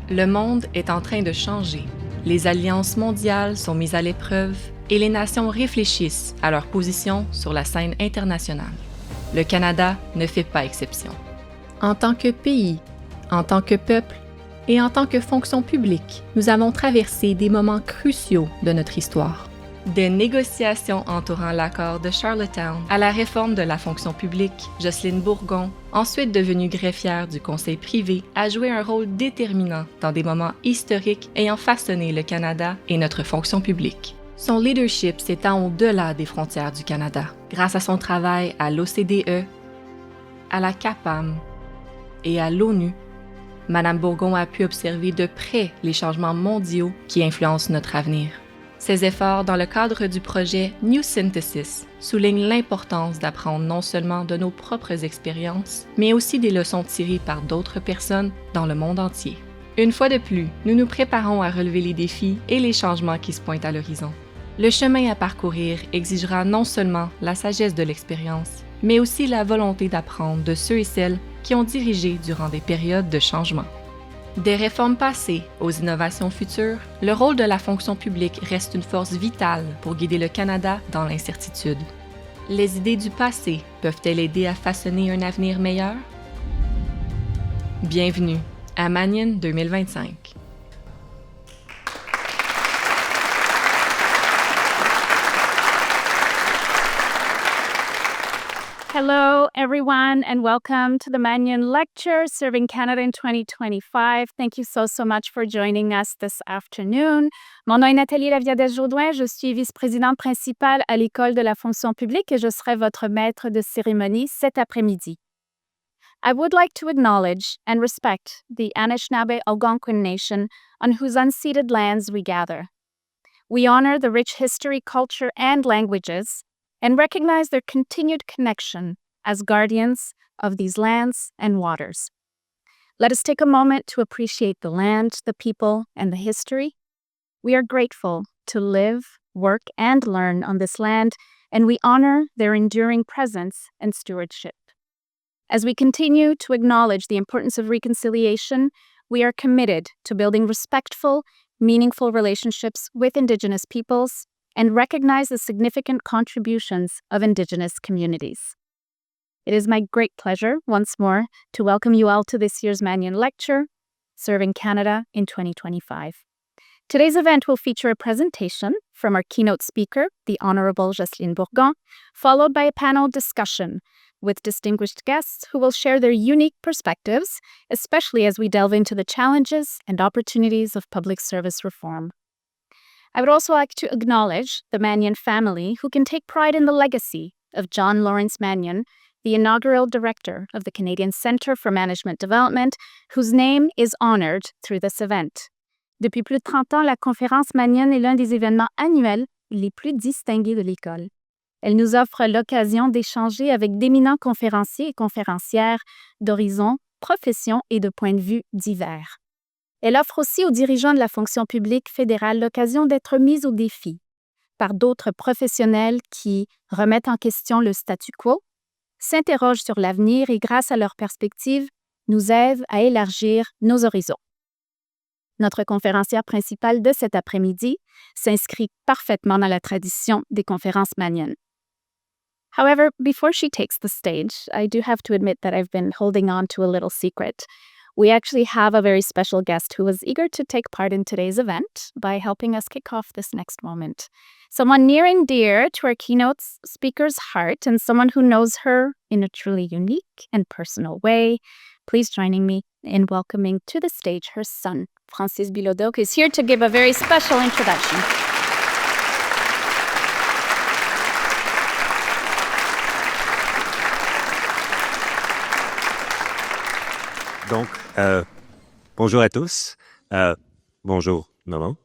Le monde est en train de changer. Les alliances mondiales sont mises à l'épreuve et les nations réfléchissent à leur position sur la scène internationale. Le Canada ne fait pas exception. En tant que pays, en tant que peuple et en tant que fonction publique, nous avons traversé des moments cruciaux de notre histoire. Des négociations entourant l'accord de Charlottetown à la réforme de la fonction publique, Jocelyne Bourgon, ensuite devenue greffière du Conseil privé, a joué un rôle déterminant dans des moments historiques ayant façonné le Canada et notre fonction publique. Son leadership s'étend au-delà des frontières du Canada, grâce à son travail à l'OCDE, à la CAPAM et à l'ONU. Madame Bourgon a pu observer de près les changements mondiaux qui influencent notre avenir. Ses efforts dans le cadre du projet New Synthesis soulignent l'importance d'apprendre non seulement de nos propres expériences, mais aussi des leçons tirées par d'autres personnes dans le monde entier. Une fois de plus, nous nous préparons à relever les défis et les changements qui se pointent à l'horizon. Le chemin à parcourir exigera non seulement la sagesse de l'expérience, mais aussi la volonté d'apprendre de ceux et celles qui ont dirigé durant des périodes de changement. Des réformes passées aux innovations futures, le rôle de la fonction publique reste une force vitale pour guider le Canada dans l'incertitude. Les idées du passé peuvent-elles aider à façonner un avenir meilleur? Bienvenue à Manion 2025. Hello, everyone, and welcome to the Manion Lecture, Serving Canada in 2025. Thank you so much for joining us this afternoon. Mon nom est Nathalie Laviadès-Jourdouin. Je suis vice-présidente principale à l'École de la fonction publique et je serai votre maître de cérémonie cet après-midi. I would like to acknowledge and respect the Anishinaabe Algonquin Nation on whose unceded lands we gather. We honor the rich history, culture, and languages and recognize their continued connection as guardians of these lands and waters. Let us take a moment to appreciate the land, the people, and the history. We are grateful to live, work, and learn on this land, and we honor their enduring presence and stewardship. As we continue to acknowledge the importance of reconciliation, we are committed to building respectful, meaningful relationships with Indigenous peoples and recognize the significant contributions of Indigenous communities. It is my great pleasure, once more, to welcome you all to this year's Manion Lecture, Serving Canada in 2025. Today's event will feature a presentation from our keynote speaker, the Honorable Jocelyne Bourgon, followed by a panel discussion with distinguished guests who will share their unique perspectives, especially as we delve into the challenges and opportunities of public service reform. I would also like to acknowledge the Manion family who can take pride in the legacy of John Lawrence Manion, the inaugural director of the Canadian Centre for Management Development, whose name is honored through this event. Depuis plus de 30 ans, la Conférence Manion est l'un des événements annuels les plus distingués de l'École. Elle nous offre l'occasion d'échanger avec d'éminents conférenciers et conférencières d'horizons, professions et de points de vue divers. Elle offre aussi aux dirigeants de la fonction publique fédérale l'occasion d'être mis au défi par d'autres professionnels qui remettent en question le statu quo, s'interrogent sur l'avenir et, grâce à leurs perspectives, nous aident à élargir nos horizons. Notre conférencière principale de cet après-midi s'inscrit parfaitement dans la tradition des conférences Manion. However, before she takes the stage, I do have to admit that I've been holding on to a little secret. We actually have a very special guest who was eager to take part in today's event by helping us kick off this next moment. Someone near and dear to our keynote speaker's heart and someone who knows her in a truly unique and personal way. Please join me in welcoming to the stage her son, Francis Bilodeau, who is here to give a very special introduction. Donc, bonjour à tous. Bonjour, maman.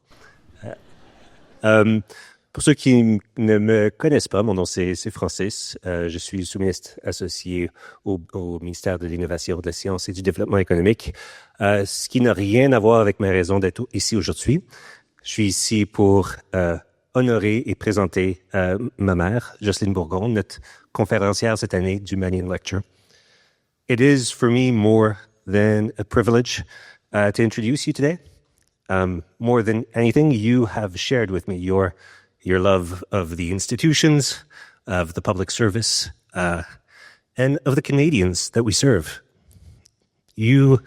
Pour ceux qui ne me connaissent pas, mon nom c'est Francis. Je suis sous-ministre associé au ministère de l'Innovation, de la Science et du Développement économique, ce qui n'a rien à voir avec ma raison d'être ici aujourd'hui. Je suis ici pour honorer et présenter ma mère, Jocelyne Bourgon, notre conférencière cette année du Manion Lecture. It is for me more than a privilege to introduce you today. More than anything, you have shared with me your love of the institutions, of the public service, and of the Canadians that we serve. You've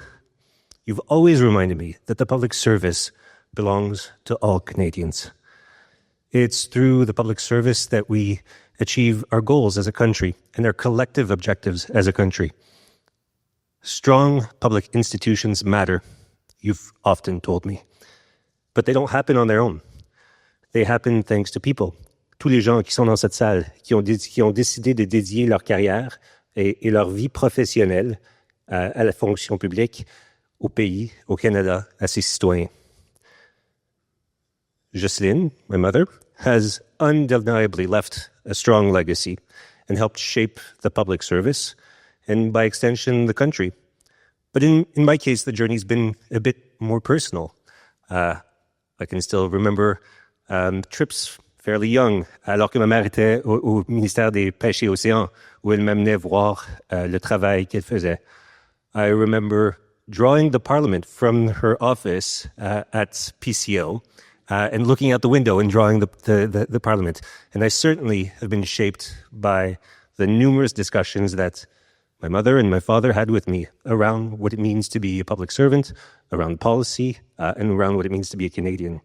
always reminded me that the public service belongs to all Canadians. It's through the public service that we achieve our goals as a country and our collective objectives as a country. Strong public institutions matter, you've often told me. But they don't happen on their own. They happen thanks to people. Tous les gens qui sont dans cette salle, qui ont décidé de dédier leur carrière et leur vie professionnelle à la fonction publique, au pays, au Canada, à ses citoyens. Jocelyne, my mother, has undeniably left a strong legacy and helped shape the public service and, by extension, the country. But in my case, the journey's been a bit more personal. I can still remember trips fairly young, alors que ma mère était au ministère des Pêches et Océans, où elle m'amenait voir le travail qu'elle faisait. I remember drawing the Parliament from her office at PCO and looking out the window and drawing the Parliament. And I certainly have been shaped by the numerous discussions that my mother and my father had with me around what it means to be a public servant, around policy, and around what it means to be a Canadian.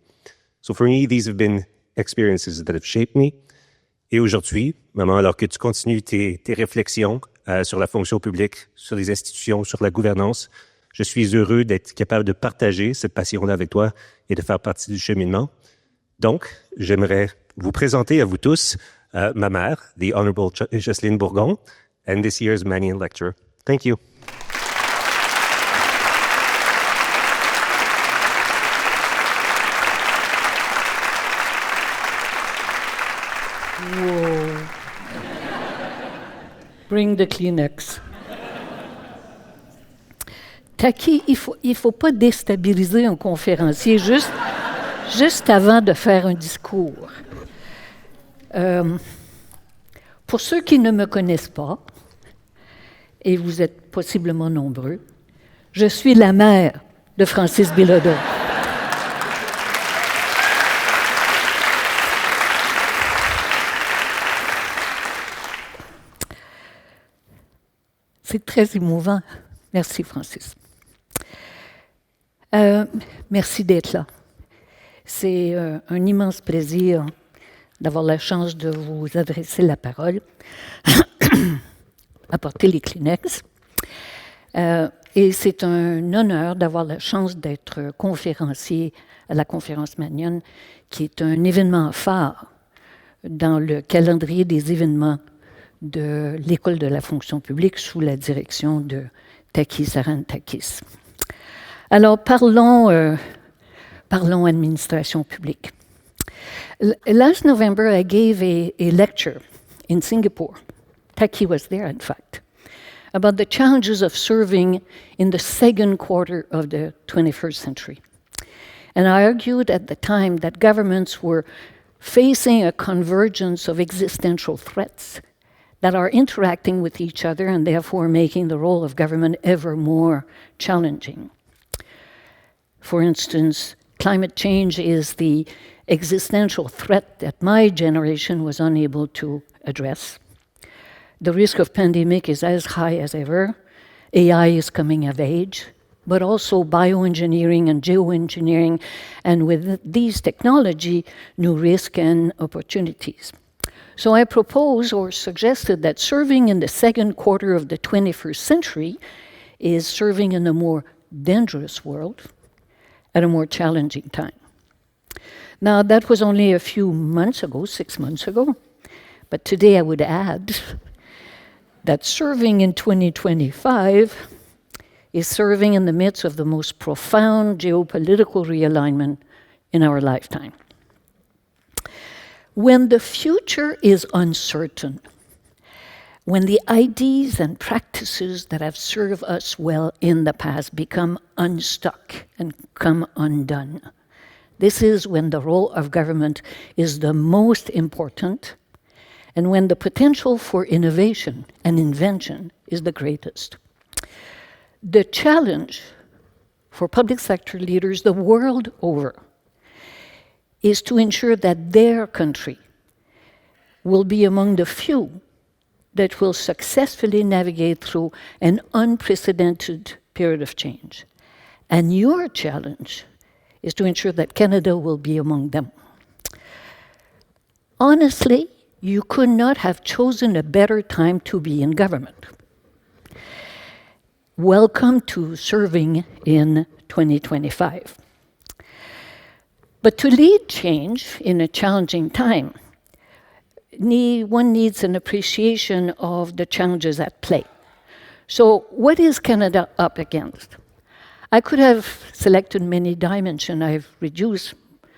So for me, these have been experiences that have shaped me. Et aujourd'hui, maman, alors que tu continues tes réflexions sur la fonction publique, sur les institutions, sur la gouvernance, je suis heureux d'être capable de partager cette passion-là avec toi et de faire partie du cheminement. Donc, j'aimerais vous présenter à vous tous ma mère, the Honorable Jocelyne Bourgon, and this year's Manion Lecture. Thank you. Whoa. Bring the Kleenex. Taki, il faut pas déstabiliser un conférencier juste avant de faire un discours. Pour ceux qui ne me connaissent pas, et vous êtes possiblement nombreux, je suis la mère de Francis Bilodeau. C'est très émouvant. Merci, Francis. Merci d'être là. C'est un immense plaisir d'avoir la chance de vous adresser la parole, apporter les Kleenex. Et c'est un honneur d'avoir la chance d'être conférencier à la Conférence Manion, qui est un événement phare dans le calendrier des événements de l'École de la fonction publique sous la direction de Takis Sarantakis. Alors, parlons administration publique. Last November, I gave a lecture in Singapore. Taki was there, in fact, about the challenges of serving in the second quarter of the 21st century. And I argued at the time that governments were facing a convergence of existential threats that are interacting with each other and therefore making the role of government ever more challenging. For instance, climate change is the existential threat that my generation was unable to address. The risk of pandemic is as high as ever. AI is coming of age, but also bioengineering and geoengineering, and with these technology, new risks and opportunities. So I proposed or suggested that serving in the second quarter of the 21st century is serving in a more dangerous world at a more challenging time. Now, that was only a few months ago, 6 months ago, but today I would add that serving in 2025 is serving in the midst of the most profound geopolitical realignment in our lifetime. When the future is uncertain, when the ideas and practices that have served us well in the past become unstuck and come undone, this is when the role of government is the most important and when the potential for innovation and invention is the greatest. The challenge for public sector leaders the world over is to ensure that their country will be among the few that will successfully navigate through an unprecedented period of change. And your challenge is to ensure that Canada will be among them. Honestly, you could not have chosen a better time to be in government. Welcome to serving in 2025. But to lead change in a challenging time, one needs an appreciation of the challenges at play. So what is Canada up against? I could have selected many dimensions. I've reduced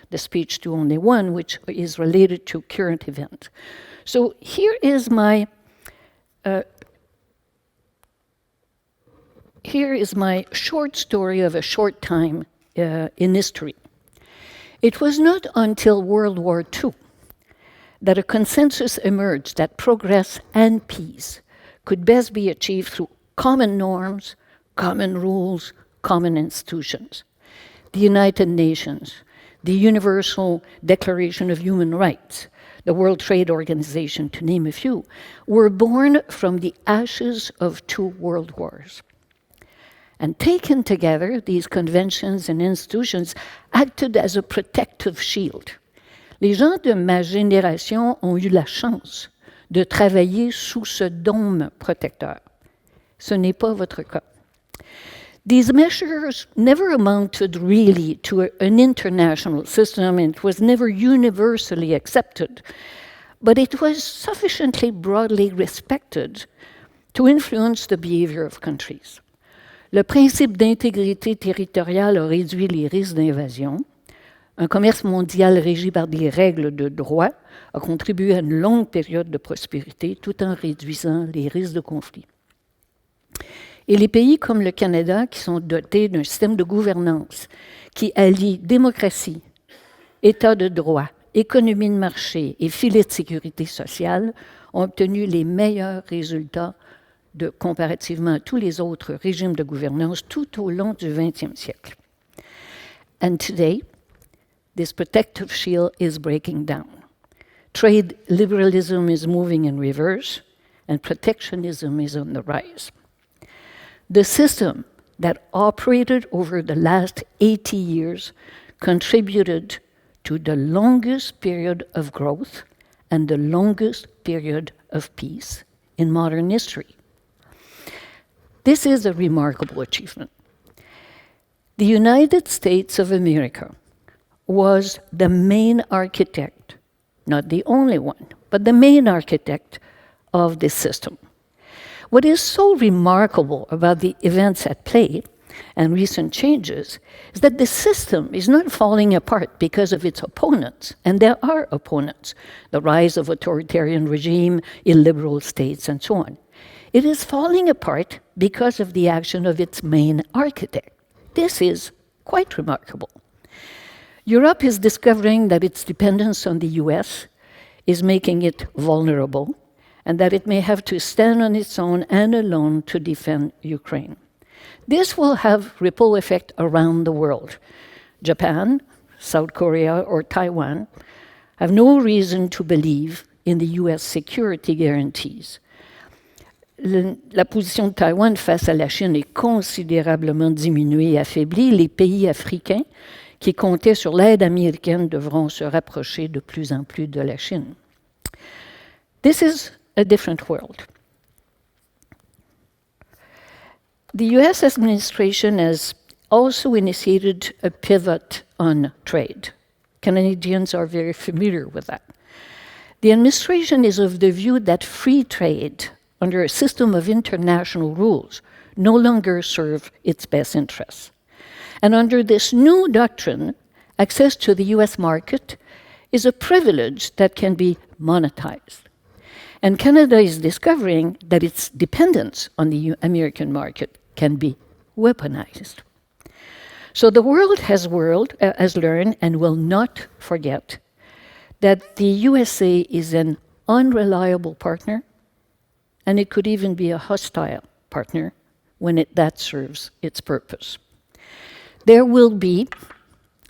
the speech to only one, which is related to current events. So here is my short story of a short time in history. It was not until World War II that a consensus emerged that progress and peace could best be achieved through common norms, common rules, common institutions. The United Nations, the Universal Declaration of Human Rights, the World Trade Organization, to name a few, were born from the ashes of 2 world wars. And taken together, these conventions and institutions acted as a protective shield. Les gens de ma génération ont eu la chance de travailler sous ce dôme protecteur. Ce n'est pas votre cas. These measures never amounted really to an international system, and it was never universally accepted, but it was sufficiently broadly respected to influence the behavior of countries. Le principe d'intégrité territoriale a réduit les risques d'invasion. Un commerce mondial régi par des règles de droit a contribué à une longue période de prospérité tout en réduisant les risques de conflit. Et les pays comme le Canada, qui sont dotés d'un système de gouvernance qui allie démocratie, état de droit, économie de marché et filet de sécurité sociale, ont obtenu les meilleurs résultats comparativement à tous les autres régimes de gouvernance tout au long du XXe siècle. And today, this protective shield is breaking down. Trade liberalism is moving in reverse, and protectionism is on the rise. The system that operated over the last 80 years contributed to the longest period of growth and the longest period of peace in modern history. This is a remarkable achievement. The United States of America was the main architect, not the only one, but the main architect of this system. What is so remarkable about the events at play and recent changes is that the system is not falling apart because of its opponents, and there are opponents, the rise of authoritarian regime, illiberal states, and so on. It is falling apart because of the action of its main architect. This is quite remarkable. Europe is discovering that its dependence on the US is making it vulnerable, and that it may have to stand on its own and alone to defend Ukraine. This will have ripple effect around the world. Japan, South Korea, or Taiwan have no reason to believe in the US security guarantees. La position de Taïwan face à la Chine est considérablement diminuée et affaiblie. Les pays africains qui comptaient sur l'aide américaine devront se rapprocher de plus en plus de la Chine. This is a different world. The US administration has also initiated a pivot on trade. Canadians are very familiar with that. The administration is of the view that free trade under a system of international rules no longer serve its best interests. And under this new doctrine, access to the US market is a privilege that can be monetized. And Canada is discovering that its dependence on the American market can be weaponized. So the world has learned and will not forget that the USA is an unreliable partner, and it could even be a hostile partner when that serves its purpose. There will be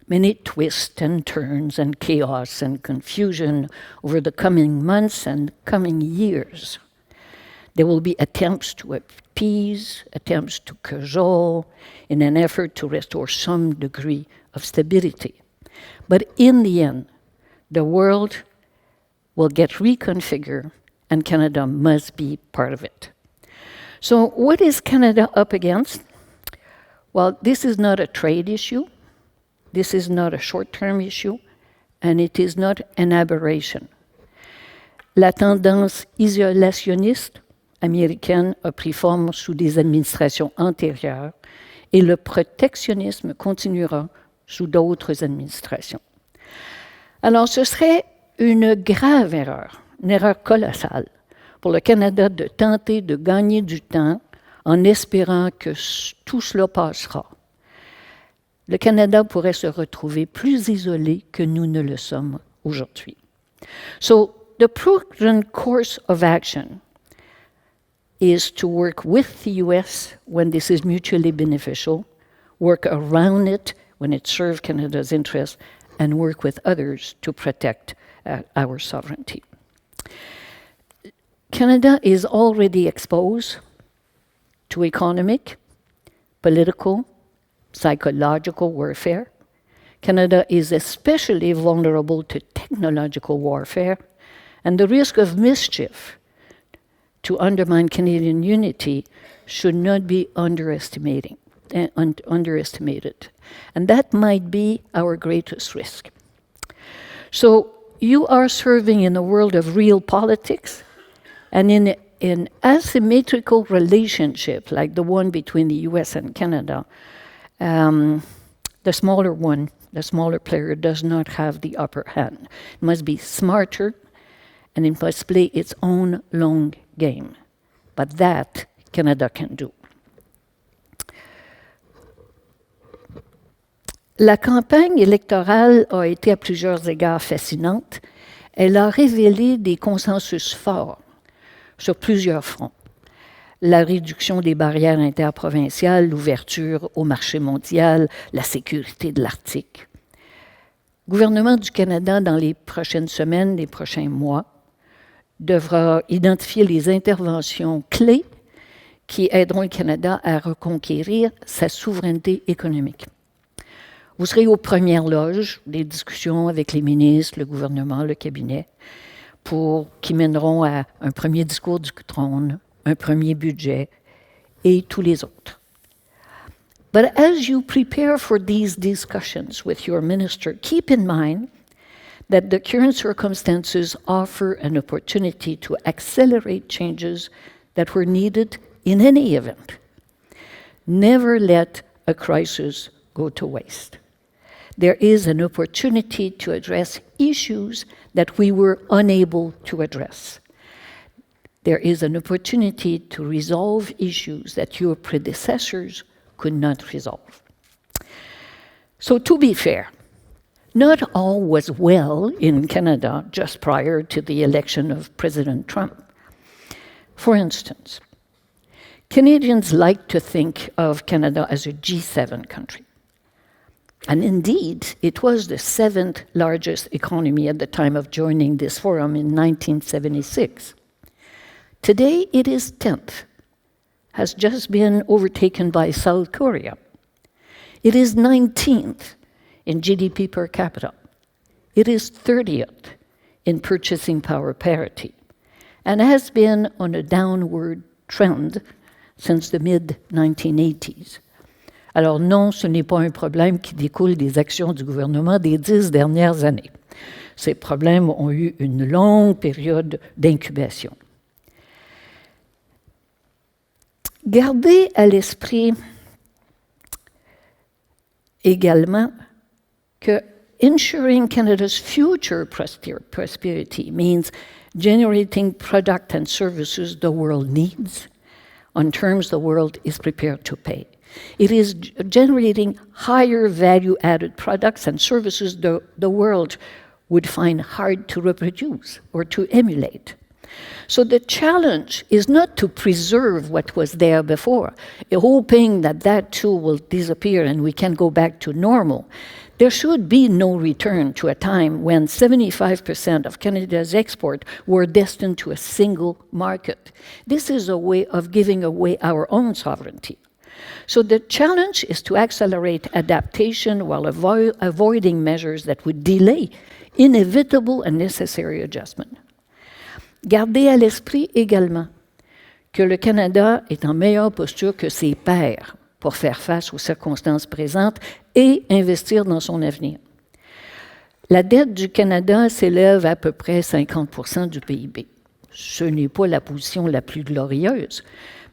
many twists and turns and chaos and confusion over the coming months and coming years. There will be attempts to appease, attempts to cajole in an effort to restore some degree of stability. But in the end, the world will get reconfigured, and Canada must be part of it. So what is Canada up against? Well, this is not a trade issue. This is not a short-term issue, and it is not an aberration. La tendance isolationniste américaine a pris forme sous des administrations antérieures et le protectionnisme continuera sous d'autres administrations. Alors, ce serait une grave erreur, une erreur colossale pour le Canada de tenter de gagner du temps en espérant que tout cela passera. Le Canada pourrait se retrouver plus isolé que nous ne le sommes aujourd'hui. So, the prudent course of action is to work with the US when this is mutually beneficial, work around it when it serves Canada's interests, and work with others to protect our sovereignty. Canada is already exposed to economic, political, psychological warfare. Canada is especially vulnerable to technological warfare, and the risk of mischief to undermine Canadian unity should not be underestimated. And that might be our greatest risk. So you are serving in a world of real politics, and in an asymmetrical relationship like the one between the US and Canada, the smaller player does not have the upper hand. It must be smarter, and it must play its own long game. But that Canada can do. La campagne électorale a été à plusieurs égards fascinante. Elle a révélé des consensus forts sur plusieurs fronts. La réduction des barrières interprovinciales, l'ouverture au marché mondial, la sécurité de l'Arctique. Le gouvernement du Canada, dans les prochaines semaines, les prochains mois, devra identifier les interventions clés qui aideront le Canada à reconquérir sa souveraineté économique. Vous serez aux premières loges des discussions avec les ministres, le gouvernement, le cabinet, qui mèneront à un premier discours du trône, un premier budget et tous les autres. But as you prepare for these discussions with your minister, keep in mind that the current circumstances offer an opportunity to accelerate changes that were needed in any event. Never let a crisis go to waste. There is an opportunity to address issues that we were unable to address. There is an opportunity to resolve issues that your predecessors could not resolve. So to be fair, not all was well in Canada just prior to the election of President Trump. For instance, Canadians like to think of Canada as a G7 country. And indeed, it was the 7th largest economy at the time of joining this forum in 1976. Today, it is 10th, has just been overtaken by South Korea. It is 19th in GDP per capita. It is 30th in purchasing power parity, and has been on a downward trend since the mid-1980s. Alors non, ce n'est pas un problème qui découle des actions du gouvernement des 10 dernières années. Ces problèmes ont eu une longue période d'incubation. Gardez à l'esprit également que ensuring Canada's future prosperity means generating products and services the world needs on terms the world is prepared to pay. It is generating higher value-added products and services the world would find hard to reproduce or to emulate. So the challenge is not to preserve what was there before, hoping that that too will disappear and we can go back to normal. There should be no return to a time when 75% of Canada's export were destined to a single market. This is a way of giving away our own sovereignty. So the challenge is to accelerate adaptation while avoiding measures that would delay inevitable and necessary adjustment. Gardez à l'esprit également que le Canada est en meilleure posture que ses pairs pour faire face aux circonstances présentes et investir dans son avenir. La dette du Canada s'élève à peu près 50% du PIB. Ce n'est pas la position la plus glorieuse,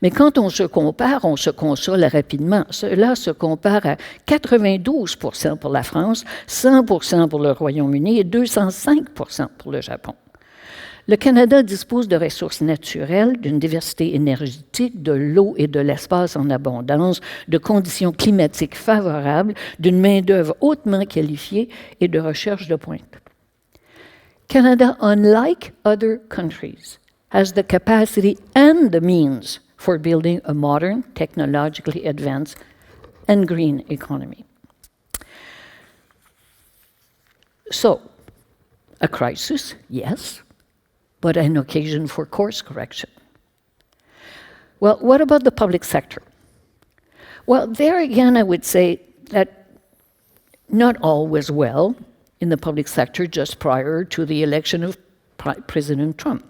mais quand on se compare, on se console rapidement. Cela se compare à 92% pour la France, 100% pour le Royaume-Uni et 205% pour le Japon. Le Canada dispose de ressources naturelles, d'une diversité énergétique, de l'eau et de l'espace en abondance, de conditions climatiques favorables, d'une main-d'œuvre hautement qualifiée et de recherche de pointe. Canada, unlike other countries, has the capacity and the means for building a modern, technologically advanced, and green economy. So, a crisis, yes, but an occasion for course correction. Well, what about the public sector? Well, there again, I would say that not all was well in the public sector just prior to the election of President Trump.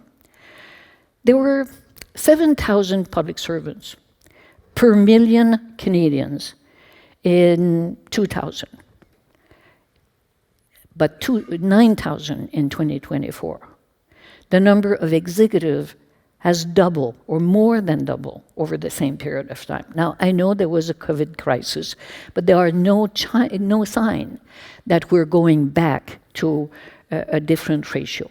There were 7,000 public servants per million Canadians in 2000, but 9,000 in 2024. The number of executives has doubled or more than doubled over the same period of time. Now, I know there was a COVID crisis, but there are no sign that we're going back to a different ratio.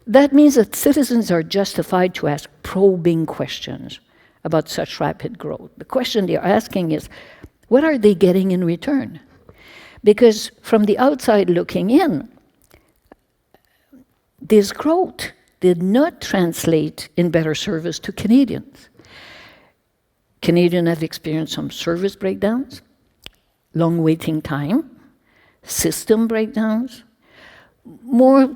That means that citizens are justified to ask probing questions about such rapid growth. The question they're asking is, what are they getting in return? Because from the outside looking in, this growth did not translate in better service to Canadians. Canadians have experienced some service breakdowns, long waiting time, system breakdowns. More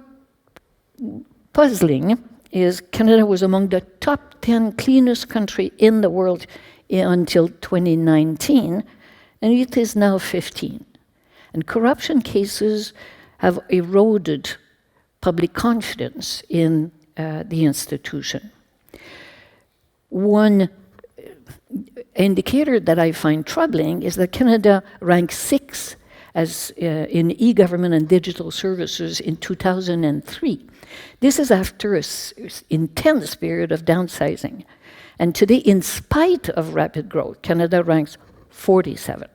puzzling is Canada was among the top 10 cleanest country in the world until 2019, and it is now 15. And corruption cases have eroded public confidence in the institution. One indicator that I find troubling is that Canada ranked 6th as in e-government and digital services in 2003. This is after an intense period of downsizing. And today, in spite of rapid growth, Canada ranks 47.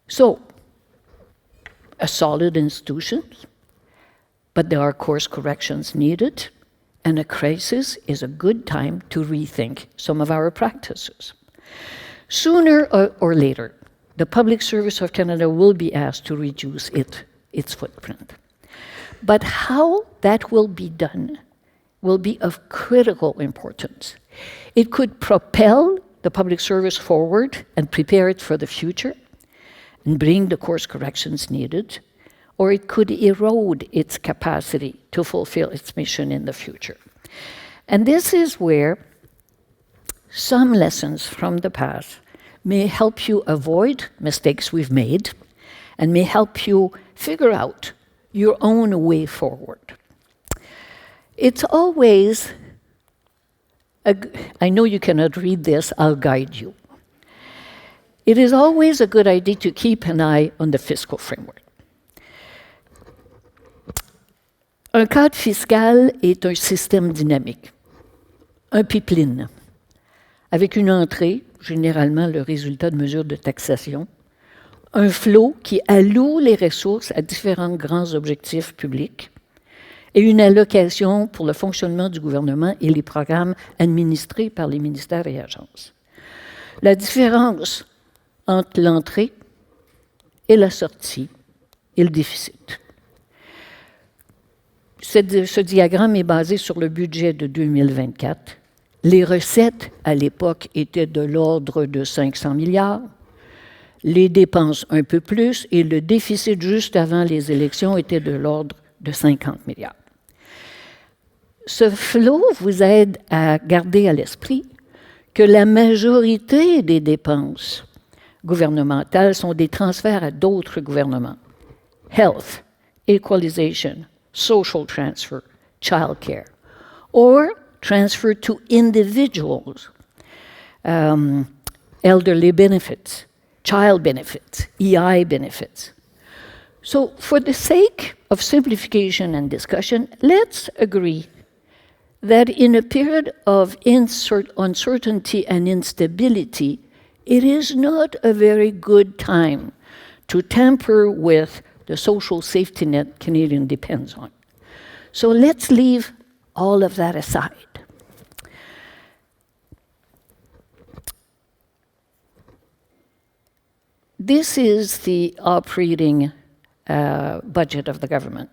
So, a solid institution, but there are course corrections needed, and a crisis is a good time to rethink some of our practices. Sooner or later, the public service of Canada will be asked to reduce its footprint. But how that will be done will be of critical importance. It could propel the public service forward and prepare it for the future and bring the course corrections needed, or it could erode its capacity to fulfill its mission in the future. And this is where some lessons from the past may help you avoid mistakes we've made and may help you figure out your own way forward. It's always, I know you cannot read this, I'll guide you. It is always a good idea to keep an eye on the fiscal framework. Un cadre fiscal est un système dynamique, un pipeline, avec une entrée, généralement le résultat de mesures de taxation, un flot qui alloue les ressources à différents grands objectifs publics et une allocation pour le fonctionnement du gouvernement et les programmes administrés par les ministères et agences. La différence entre l'entrée et la sortie et le déficit. Ce diagramme est basé sur le budget de 2024. Les recettes, à l'époque, étaient de l'ordre de 500 milliards, les dépenses un peu plus, et le déficit juste avant les élections était de l'ordre de 50 milliards. Ce flot vous aide à garder à l'esprit que la majorité des dépenses gouvernementales sont des transferts à d'autres gouvernements. Health, equalization, social transfer, child care, or transfer to individuals, elderly benefits, child benefits, EI benefits. So, for the sake of simplification and discussion, let's agree that in a period of uncertainty and instability, it is not a very good time to tamper with the social safety net Canadian depends on. So let's leave all of that aside. This is the operating budget of the government.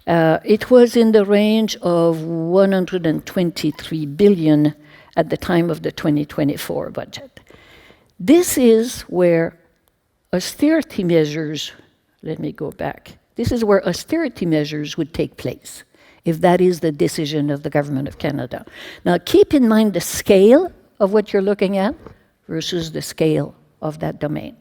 It was in the range of $123 billion at the time of the 2024 budget. This is where austerity measures, let me go back. This is where austerity measures would take place, if that is the decision of the Government of Canada. Now, keep in mind the scale of what you're looking at versus the scale of that domain.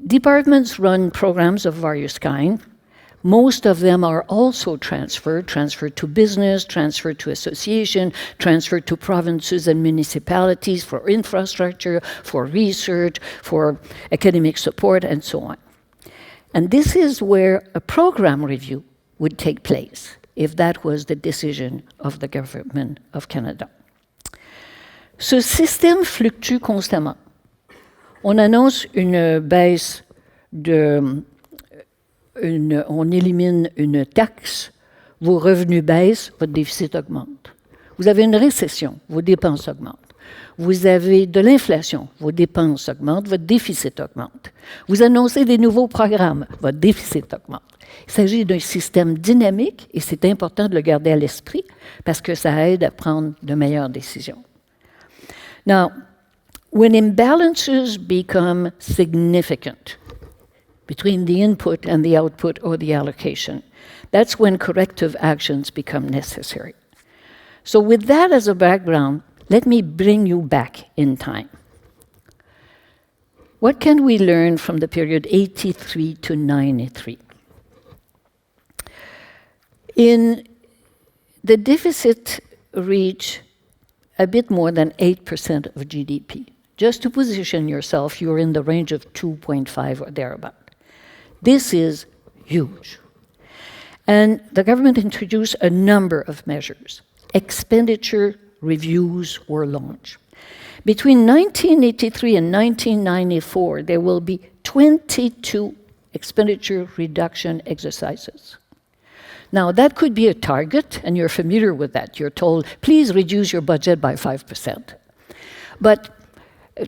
Departments run programs of various kinds. Most of them are also transferred to business, transferred to association, transferred to provinces and municipalities for infrastructure, for research, for academic support, and so on. And this is where a program review would take place, if that was the decision of the Government of Canada. Ce système fluctue constamment. On annonce une baisse on élimine une taxe, vos revenus baissent, votre déficit augmente. Vous avez une récession, vos dépenses augmentent. Vous avez de l'inflation, vos dépenses augmentent, votre déficit augmente. Vous annoncez des nouveaux programmes, votre déficit augmente. Il s'agit d'un système dynamique et c'est important de le garder à l'esprit parce que ça aide à prendre de meilleures décisions. Now, when imbalances become significant between the input and the output or the allocation, that's when corrective actions become necessary. So with that as a background, let me bring you back in time. What can we learn from the period 83 to 93? The deficit reached a bit more than 8% of GDP. Just to position yourself, you're in the range of 2.5 or thereabout. This is huge. And the government introduced a number of measures. Expenditure reviews were launched. Between 1983 and 1994, there will be 22 expenditure reduction exercises. Now, that could be a target, and you're familiar with that. You're told, please reduce your budget by 5%. But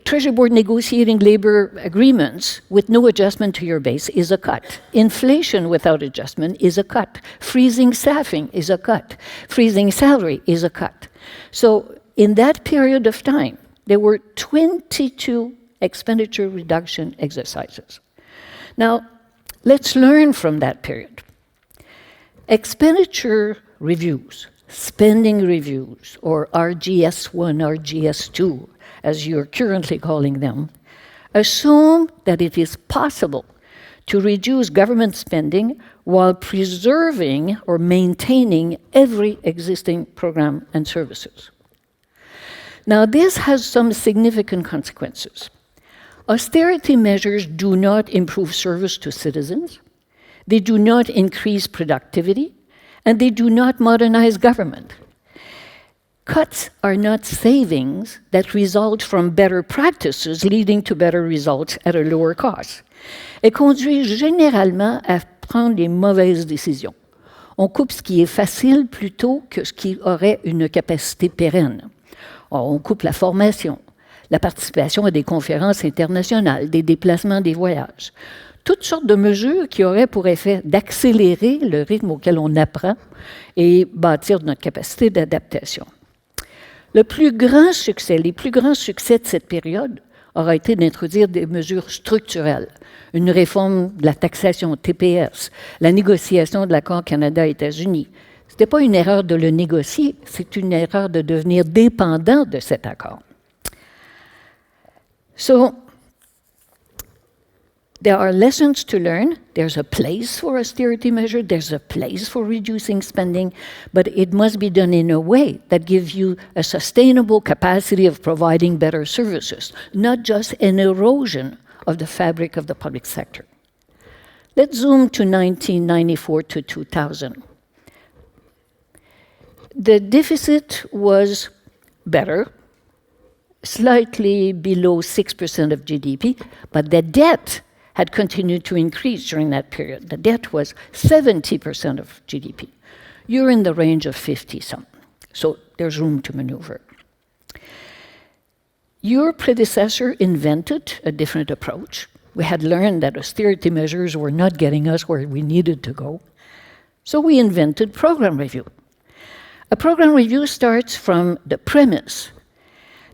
Treasury Board negotiating labor agreements with no adjustment to your base is a cut. Inflation without adjustment is a cut. Freezing staffing is a cut. Freezing salary is a cut. So in that period of time, there were 22 expenditure reduction exercises. Now, let's learn from that period. Expenditure reviews, spending reviews, or RGS1, RGS2, as you're currently calling them, assume that it is possible to reduce government spending while preserving or maintaining every existing program and services. Now, this has some significant consequences. Austerity measures do not improve service to citizens, they do not increase productivity, and they do not modernize government. Cuts are not savings that result from better practices leading to better results at a lower cost. Elles conduisent généralement à prendre les mauvaises décisions. On coupe ce qui est facile plutôt que ce qui aurait une capacité pérenne. Or, on coupe la formation, la participation à des conférences internationales, des déplacements, des voyages. Toutes sortes de mesures qui auraient pour effet d'accélérer le rythme auquel on apprend et bâtir notre capacité d'adaptation. Les plus grands succès de cette période aura été d'introduire des mesures structurelles, une réforme de la taxation TPS, la négociation de l'accord Canada-États-Unis. Ce n'était pas une erreur de le négocier, c'est une erreur de devenir dépendant de cet accord. So, there are lessons to learn. There's a place for austerity measure. There's a place for reducing spending, but it must be done in a way that gives you a sustainable capacity of providing better services, not just an erosion of the fabric of the public sector. Let's zoom to 1994 to 2000. The deficit was better, slightly below 6% of GDP, but the debt had continued to increase during that period. The debt was 70% of GDP. You're in the range of 50-something, so there's room to maneuver. Your predecessor invented a different approach. We had learned that austerity measures were not getting us where we needed to go, so we invented program review. A program review starts from the premise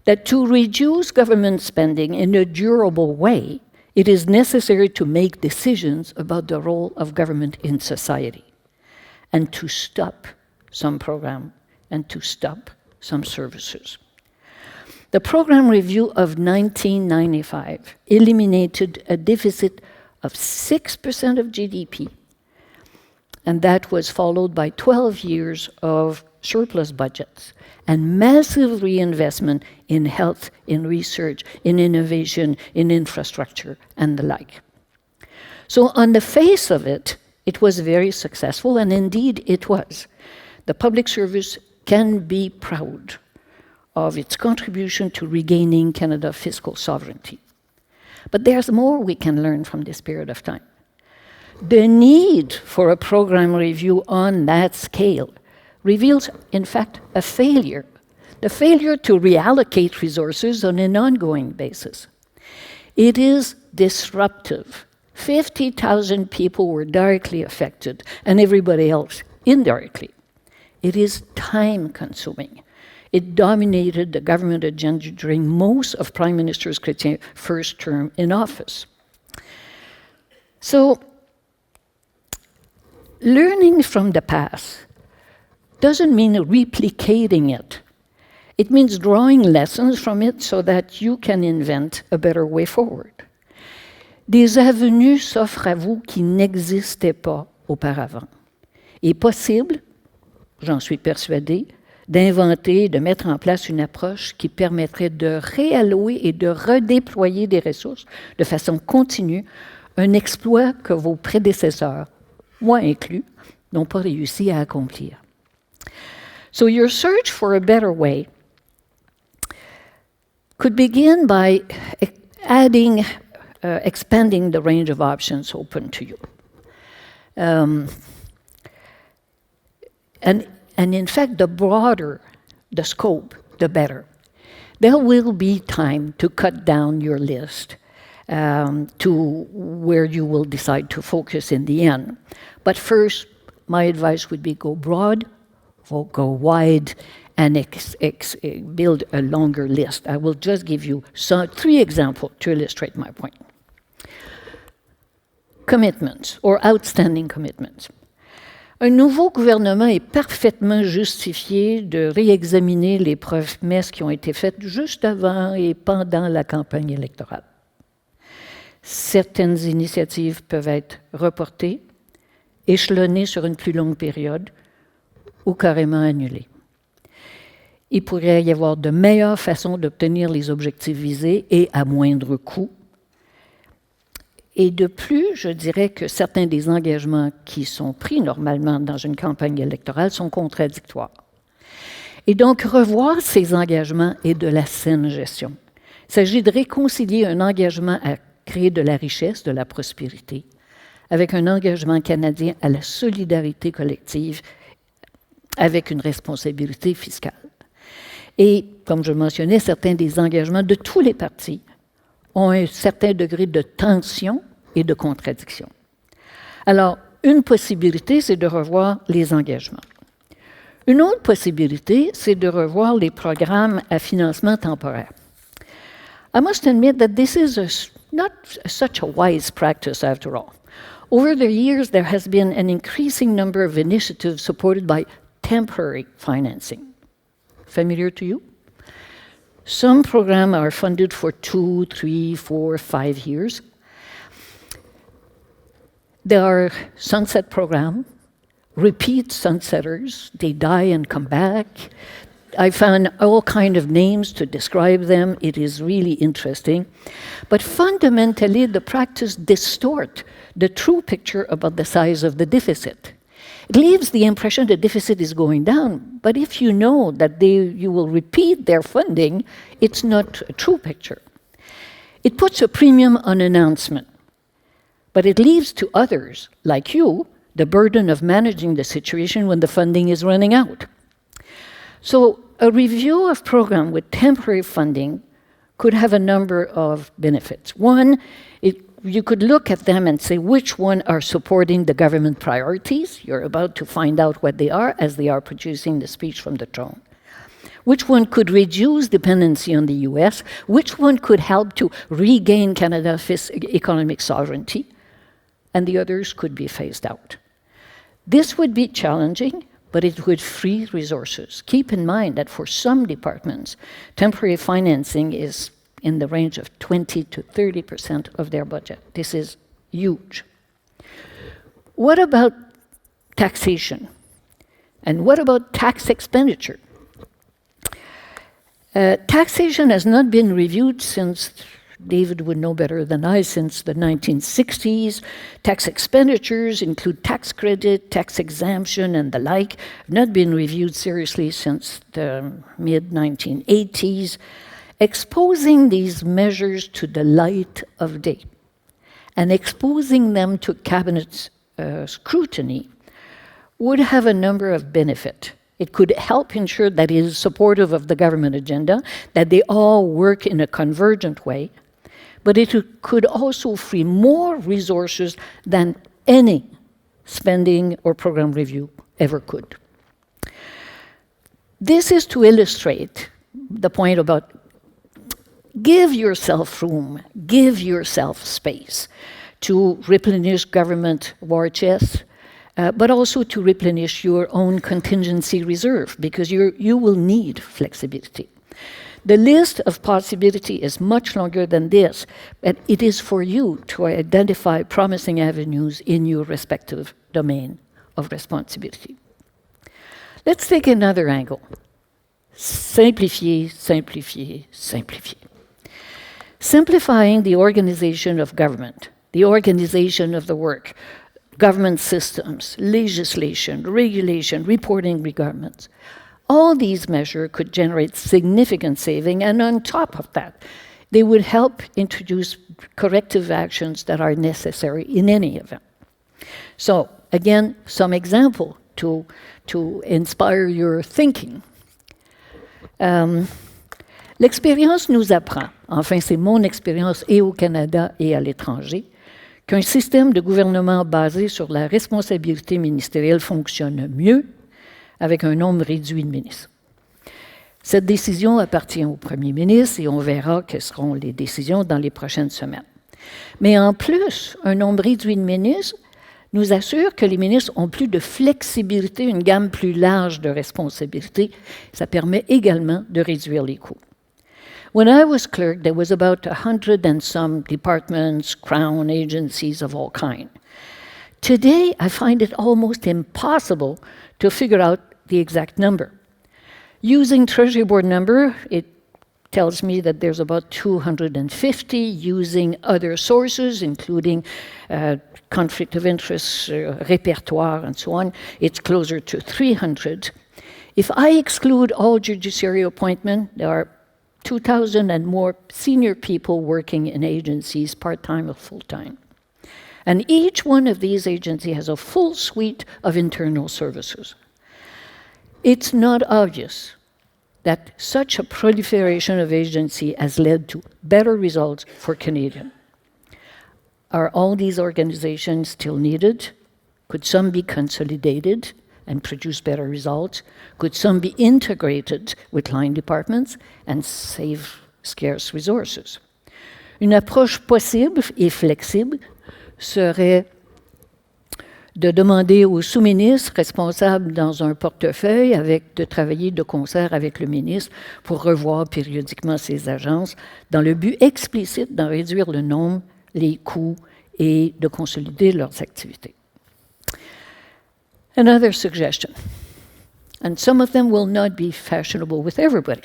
that to reduce government spending in a durable way, it is necessary to make decisions about the role of government in society and to stop some programs and to stop some services. The program review of 1995 eliminated a deficit of 6% of GDP, and that was followed by 12 years of surplus budgets and massive reinvestment in health, in research, in innovation, in infrastructure, and the like. So on the face of it, it was very successful, and indeed it was. The public service can be proud of its contribution to regaining Canada's fiscal sovereignty. But there's more we can learn from this period of time. The need for a program review on that scale reveals, in fact, a failure. The failure to reallocate resources on an ongoing basis. It is disruptive. 50,000 people were directly affected, and everybody else indirectly. It is time-consuming. It dominated the government agenda during most of Prime Minister Chrétien's first term in office. So, learning from the past doesn't mean replicating it. It means drawing lessons from it so that you can invent a better way forward. Des avenues s'offrent à vous qui n'existaient pas auparavant. Il est possible, j'en suis persuadée, d'inventer, de mettre en place une approche qui permettrait de réallouer et de redéployer des ressources de façon continue, un exploit que vos prédécesseurs, moi inclus, n'ont pas réussi à accomplir. So your search for a better way could begin by expanding the range of options open to you. And in fact, the broader the scope, the better. There will be time to cut down your list to where you will decide to focus in the end. But first, my advice would be go broad, go wide, and build a longer list. I will just give you 3 examples to illustrate my point. Commitments, or outstanding commitments. Un nouveau gouvernement est parfaitement justifié de réexaminer les promesses qui ont été faites juste avant et pendant la campagne électorale. Certaines initiatives peuvent être reportées, échelonnées sur une plus longue période ou carrément annulées. Il pourrait y avoir de meilleures façons d'obtenir les objectifs visés et à moindre coût. Et de plus, je dirais que certains des engagements qui sont pris normalement dans une campagne électorale sont contradictoires. Et donc, revoir ces engagements est de la saine gestion. Il s'agit de réconcilier un engagement à créer de la richesse, de la prospérité, avec un engagement canadien à la solidarité collective, avec une responsabilité fiscale. Et, comme je mentionnais, certains des engagements de tous les partis ont un certain degré de tension et de contradiction. Alors, une possibilité, c'est de revoir les engagements. Une autre possibilité, c'est de revoir les programmes à financement temporaire. I must admit that this is not such a wise practice after all. Over the years, there has been an increasing number of initiatives supported by temporary financing. Familiar to you? Some programs are funded for 2, 3, 4, 5 years. There are sunset programs, repeat sunsetters. They die and come back. I found all kinds of names to describe them. It is really interesting. But fundamentally, the practice distorts the true picture about the size of the deficit. It leaves the impression the deficit is going down, but if you know that you will repeat their funding, it's not a true picture. It puts a premium on announcement, but it leaves to others, like you, the burden of managing the situation when the funding is running out. So a review of program with temporary funding could have a number of benefits. One, you could look at them and say which one are supporting the government priorities. You're about to find out what they are as they are producing the speech from the throne. Which one could reduce dependency on the US? Which one could help to regain Canada's economic sovereignty? And the others could be phased out. This would be challenging, but it would free resources. Keep in mind that for some departments, temporary financing is in the range of 20 to 30% of their budget. This is huge. What about taxation? And what about tax expenditure? Taxation has not been reviewed since, David would know better than I, since the 1960s. Tax expenditures include tax credit, tax exemption, and the like, have not been reviewed seriously since the mid-1980s. Exposing these measures to the light of day and exposing them to cabinet scrutiny would have a number of benefits. It could help ensure that it is supportive of the government agenda, that they all work in a convergent way, but it could also free more resources than any spending or program review ever could. This is to illustrate the point about give yourself room, give yourself space to replenish government war chests, but also to replenish your own contingency reserve, because you will need flexibility. The list of possibility is much longer than this, but it is for you to identify promising avenues in your respective domain of responsibility. Let's take another angle. Simplifier, simplifier, simplifier. Simplifying the organization of government, the organization of the work, government systems, legislation, regulation, reporting requirements. All these measures could generate significant saving, and on top of that, they would help introduce corrective actions that are necessary in any event. So, again, some example to inspire your thinking. L'expérience nous apprend, enfin c'est mon expérience et au Canada et à l'étranger, qu'un système de gouvernement basé sur la responsabilité ministérielle fonctionne mieux avec un nombre réduit de ministres. Cette décision appartient au premier ministre et on verra quelles seront les décisions dans les prochaines semaines. Mais en plus, un nombre réduit de ministres nous assure que les ministres ont plus de flexibilité, une gamme plus large de responsabilités. Ça permet également de réduire les coûts. When I was clerk, there was about 100 and some departments, crown agencies of all kinds. Today, I find it almost impossible to figure out the exact number. Using Treasury Board number, it tells me that there's about 250. Using other sources, including conflict of interest, répertoire, and so on, it's closer to 300. If I exclude all judiciary appointments, there are 2,000 and more senior people working in agencies, part-time or full-time. And each one of these agencies has a full suite of internal services. It's not obvious that such a proliferation of agency has led to better results for Canadians. Are all these organizations still needed? Could some be consolidated and produce better results? Could some be integrated with line departments and save scarce resources? Une approche possible et flexible serait de demander aux sous-ministres responsables dans un portefeuille de travailler de concert avec le ministre pour revoir périodiquement ces agences dans le but explicite d'en réduire le nombre, les coûts et de consolider leurs activités. Another suggestion, and some of them will not be fashionable with everybody.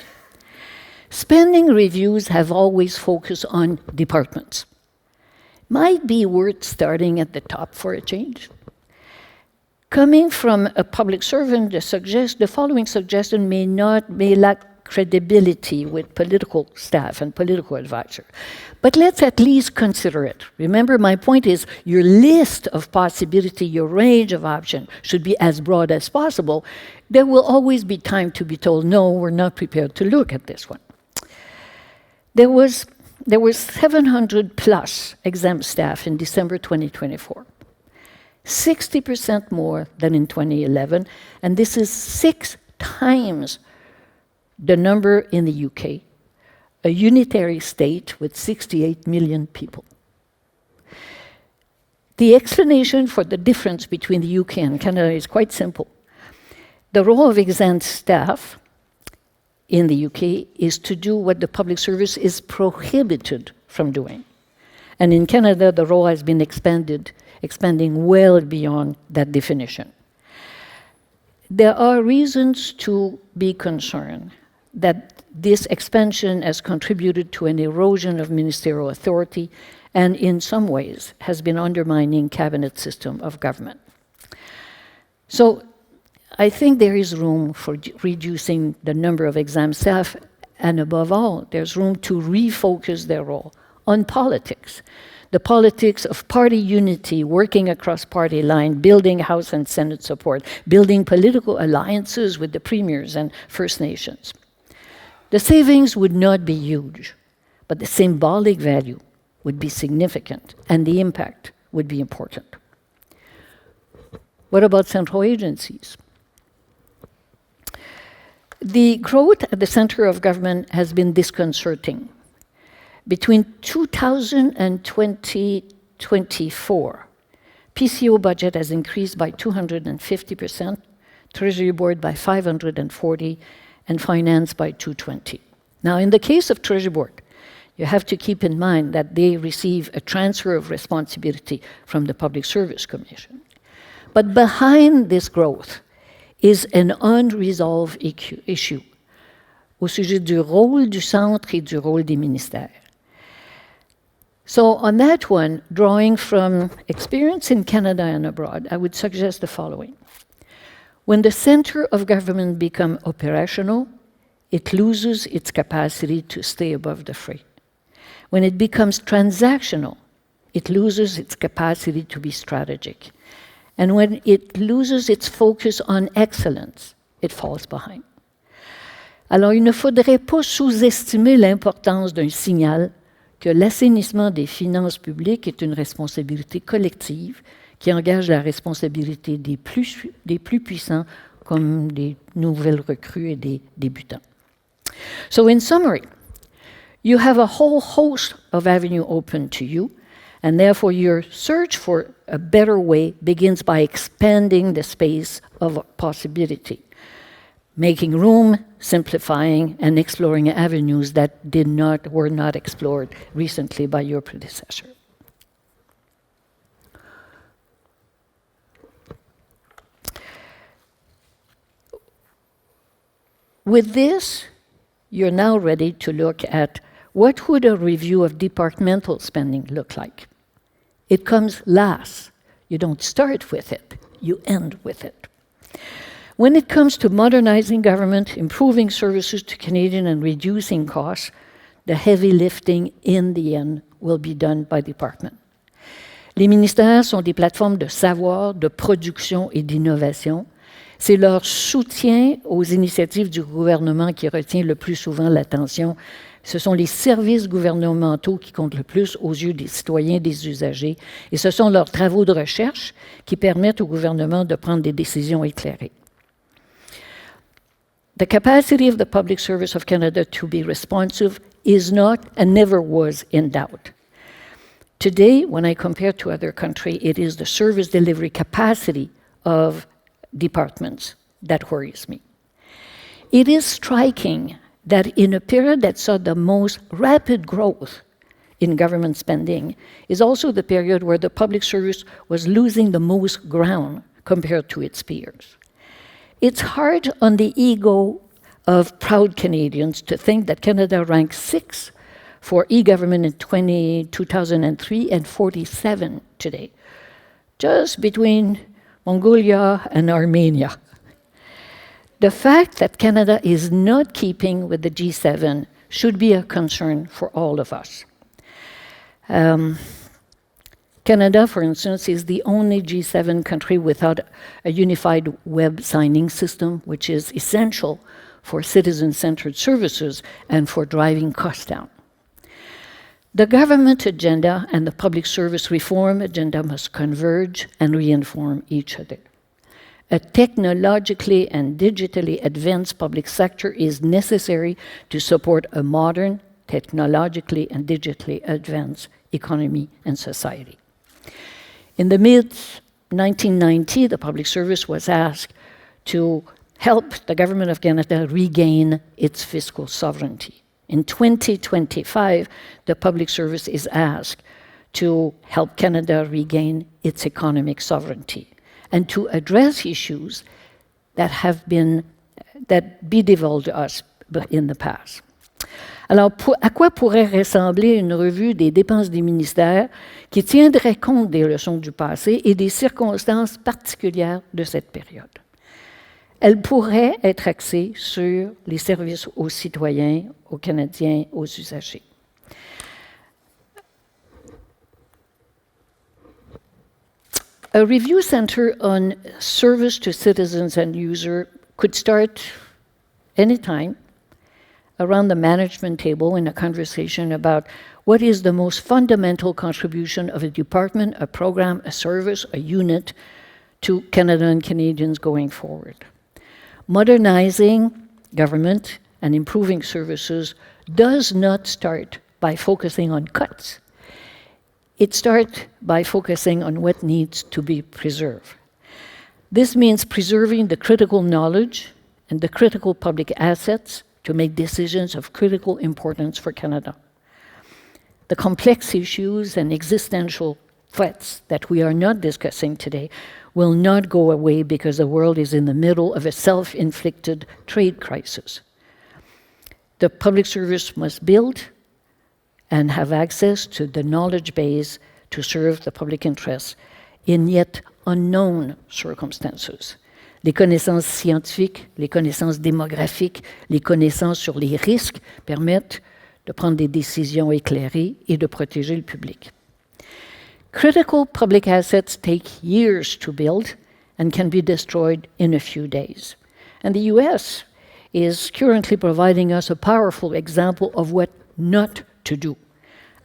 Spending reviews have always focused on departments. Might be worth starting at the top for a change. Coming from a public servant, the following suggestion may lack credibility with political staff and political advisors. But let's at least consider it. Remember, my point is your list of possibility, your range of options should be as broad as possible. There will always be time to be told, no, we're not prepared to look at this one. There was 700 plus exempt staff in December 2024, 60% more than in 2011, and this is 6 times the number in the UK, a unitary state with 68 million people. The explanation for the difference between the UK and Canada is quite simple. The role of exempt staff in the UK is to do what the public service is prohibited from doing. And in Canada, the role has been expanding well beyond that definition. There are reasons to be concerned that this expansion has contributed to an erosion of ministerial authority and in some ways has been undermining cabinet system of government. So I think there is room for reducing the number of exempt staff, and above all, there's room to refocus their role on politics. The politics of party unity, working across party line, building House and Senate support, building political alliances with the premiers and First Nations. The savings would not be huge, but the symbolic value would be significant, and the impact would be important. What about central agencies? The growth at the center of government has been disconcerting. Between 2000 and 2024, PCO budget has increased by 250%, Treasury Board by 540%, and Finance by 220%. Now, in the case of Treasury Board, you have to keep in mind that they receive a transfer of responsibility from the Public Service Commission. But behind this growth is an unresolved issue au sujet du rôle du centre et du rôle des ministères. So on that one, drawing from experience in Canada and abroad, I would suggest the following. When the center of government becomes operational, it loses its capacity to stay above the fray. When it becomes transactional, it loses its capacity to be strategic. And when it loses its focus on excellence, it falls behind. Alors, il ne faudrait pas sous-estimer l'importance d'un signal que l'assainissement des finances publiques est une responsabilité collective qui engage la responsabilité des plus puissants comme des nouvelles recrues et des débutants. So in summary, you have a whole host of avenues open to you, and therefore your search for a better way begins by expanding the space of possibility, making room, simplifying, and exploring avenues that were not explored recently by your predecessor. With this, you're now ready to look at what would a review of departmental spending look like. It comes last. You don't start with it, you end with it. When it comes to modernizing government, improving services to Canadians and reducing costs, the heavy lifting in the end will be done by department. Les ministères sont des plateformes de savoir, de production et d'innovation. C'est leur soutien aux initiatives du gouvernement qui retient le plus souvent l'attention. Ce sont les services gouvernementaux qui comptent le plus aux yeux des citoyens, des usagers, et ce sont leurs travaux de recherche qui permettent au gouvernement de prendre des décisions éclairées. The capacity of the Public Service of Canada to be responsive is not and never was in doubt. Today, when I compare to other countries, it is the service delivery capacity of departments that worries me. It is striking that in a period that saw the most rapid growth in government spending is also the period where the public service was losing the most ground compared to its peers. It's hard on the ego of proud Canadians to think that Canada ranks 6th for e-government in 2003 and 47 today, just between Mongolia and Armenia. The fact that Canada is not keeping with the G7 should be a concern for all of us. Canada, for instance, is the only G7 country without a unified web signing system, which is essential for citizen-centered services and for driving costs down. The government agenda and the public service reform agenda must converge and reinform each other. A technologically and digitally advanced public sector is necessary to support a modern, technologically and digitally advanced economy and society. In the mid-1990s, the public service was asked to help the government of Canada regain its fiscal sovereignty. In 2025, the public service is asked to help Canada regain its economic sovereignty and to address issues that bedeviled us in the past. Alors, à quoi pourrait ressembler une revue des dépenses des ministères qui tiendrait compte des leçons du passé et des circonstances particulières de cette période? Elle pourrait être axée sur les services aux citoyens, aux Canadiens, aux usagers. A review center on service to citizens and users could start anytime around the management table in a conversation about what is the most fundamental contribution of a department, a program, a service, a unit to Canada and Canadians going forward. Modernizing government and improving services does not start by focusing on cuts. It starts by focusing on what needs to be preserved. This means preserving the critical knowledge and the critical public assets to make decisions of critical importance for Canada. The complex issues and existential threats that we are not discussing today will not go away because the world is in the middle of a self-inflicted trade crisis. The public service must build and have access to the knowledge base to serve the public interest in yet unknown circumstances. Les connaissances scientifiques, les connaissances démographiques, les connaissances sur les risques permettent de prendre des décisions éclairées et de protéger le public. Critical public assets take years to build and can be destroyed in a few days. And the US is currently providing us a powerful example of what not to do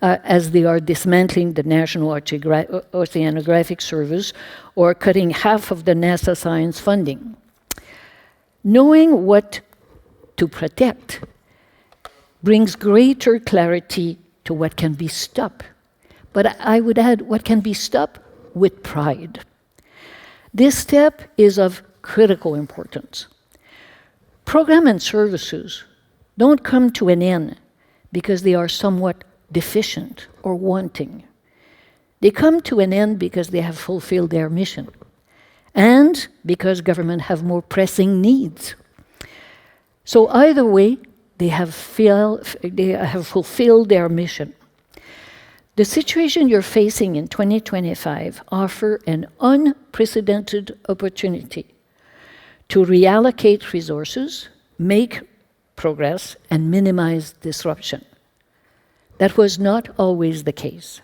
as they are dismantling the National Oceanographic Service or cutting half of the NASA science funding. Knowing what to protect brings greater clarity to what can be stopped. But I would add what can be stopped with pride. This step is of critical importance. Programs and services don't come to an end because they are somewhat deficient or wanting. They come to an end because they have fulfilled their mission and because government have more pressing needs. So either way, they have fulfilled their mission. The situation you're facing in 2025 offers an unprecedented opportunity to reallocate resources, make progress, and minimize disruption. That was not always the case.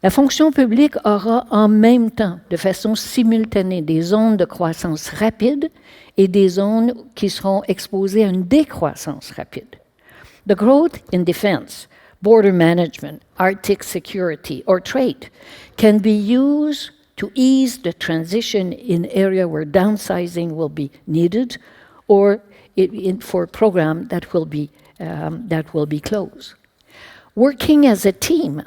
La fonction publique aura en même temps, de façon simultanée, des zones de croissance rapide et des zones qui seront exposées à une décroissance rapide. The growth in defense, border management, Arctic security, or trade can be used to ease the transition in area where downsizing will be needed, or for a program that will be closed. Working as a team,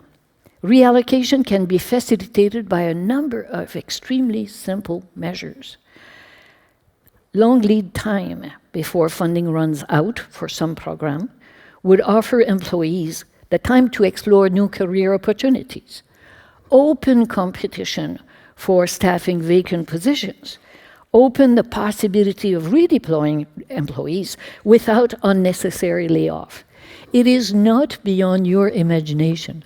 reallocation can be facilitated by a number of extremely simple measures. Long lead time before funding runs out for some program would offer employees the time to explore new career opportunities. Open competition for staffing vacant positions. Open the possibility of redeploying employees without unnecessary layoff. It is not beyond your imagination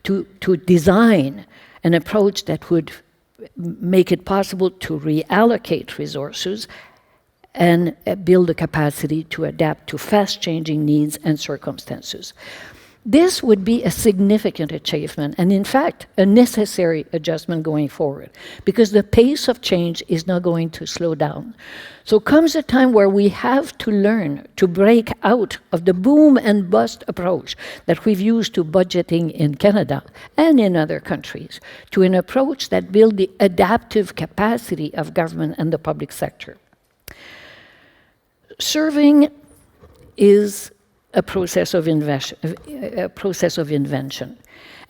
to design an approach that would make it possible to reallocate resources and build the capacity to adapt to fast-changing needs and circumstances. This would be a significant achievement, and in fact, a necessary adjustment going forward, because the pace of change is not going to slow down. So comes a time where we have to learn to break out of the boom and bust approach that we've used to budgeting in Canada and in other countries, to an approach that builds the adaptive capacity of government and the public sector. Serving is a process of invention.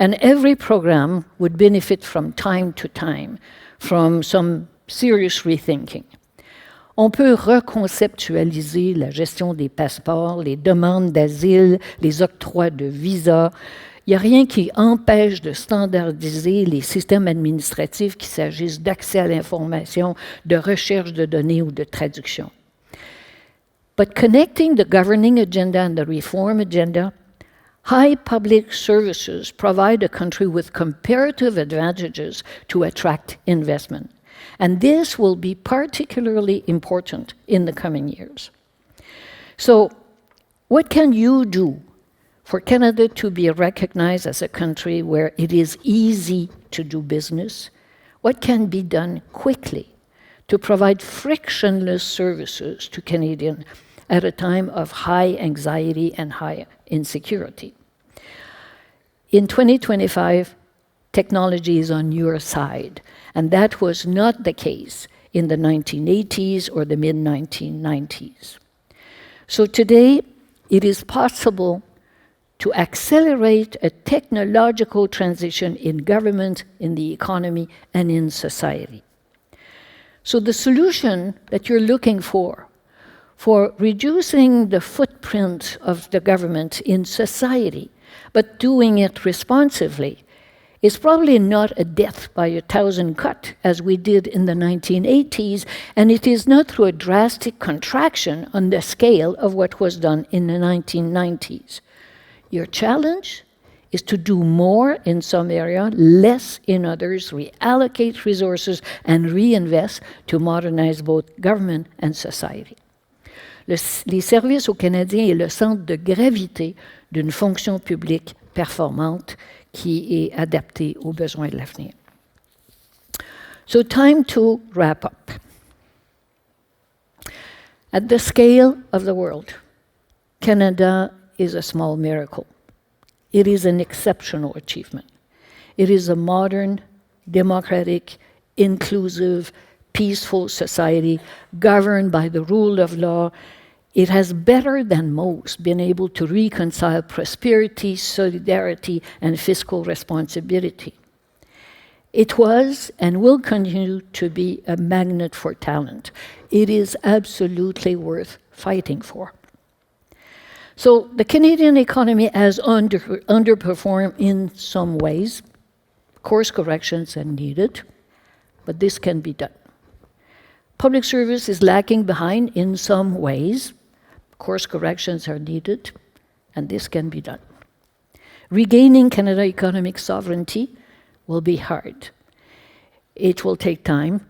And every program would benefit from time to time from some serious rethinking. On peut reconceptualiser la gestion des passeports, les demandes d'asile, les octrois de visa. Il n'y a rien qui empêche de standardiser les systèmes administratifs qu'il s'agisse d'accès à l'information, de recherche de données ou de traduction. But connecting the governing agenda and the reform agenda, high public services provide a country with comparative advantages to attract investment. And this will be particularly important in the coming years. So, what can you do for Canada to be recognized as a country where it is easy to do business? What can be done quickly to provide frictionless services to Canadians at a time of high anxiety and high insecurity? In 2025, technology is on your side, and that was not the case in the 1980s or the mid-1990s. So today, it is possible to accelerate a technological transition in government, in the economy, and in society. So the solution that you're looking for reducing the footprint of the government in society, but doing it responsively, is probably not a death by 1,000 cut, as we did in the 1980s, and it is not through a drastic contraction on the scale of what was done in the 1990s. Your challenge is to do more in some areas, less in others, reallocate resources, and reinvest to modernize both government and society. Les services aux Canadiens est le centre de gravité d'une fonction publique performante qui est adaptée aux besoins de l'avenir. So time to wrap up. At the scale of the world, Canada is a small miracle. It is an exceptional achievement. It is a modern, democratic, inclusive, peaceful society governed by the rule of law. It has better than most been able to reconcile prosperity, solidarity, and fiscal responsibility. It was and will continue to be a magnet for talent. It is absolutely worth fighting for. So the Canadian economy has underperformed in some ways. Course corrections are needed, but this can be done. Public service is lacking behind in some ways. Course corrections are needed, and this can be done. Regaining Canada's economic sovereignty will be hard. It will take time,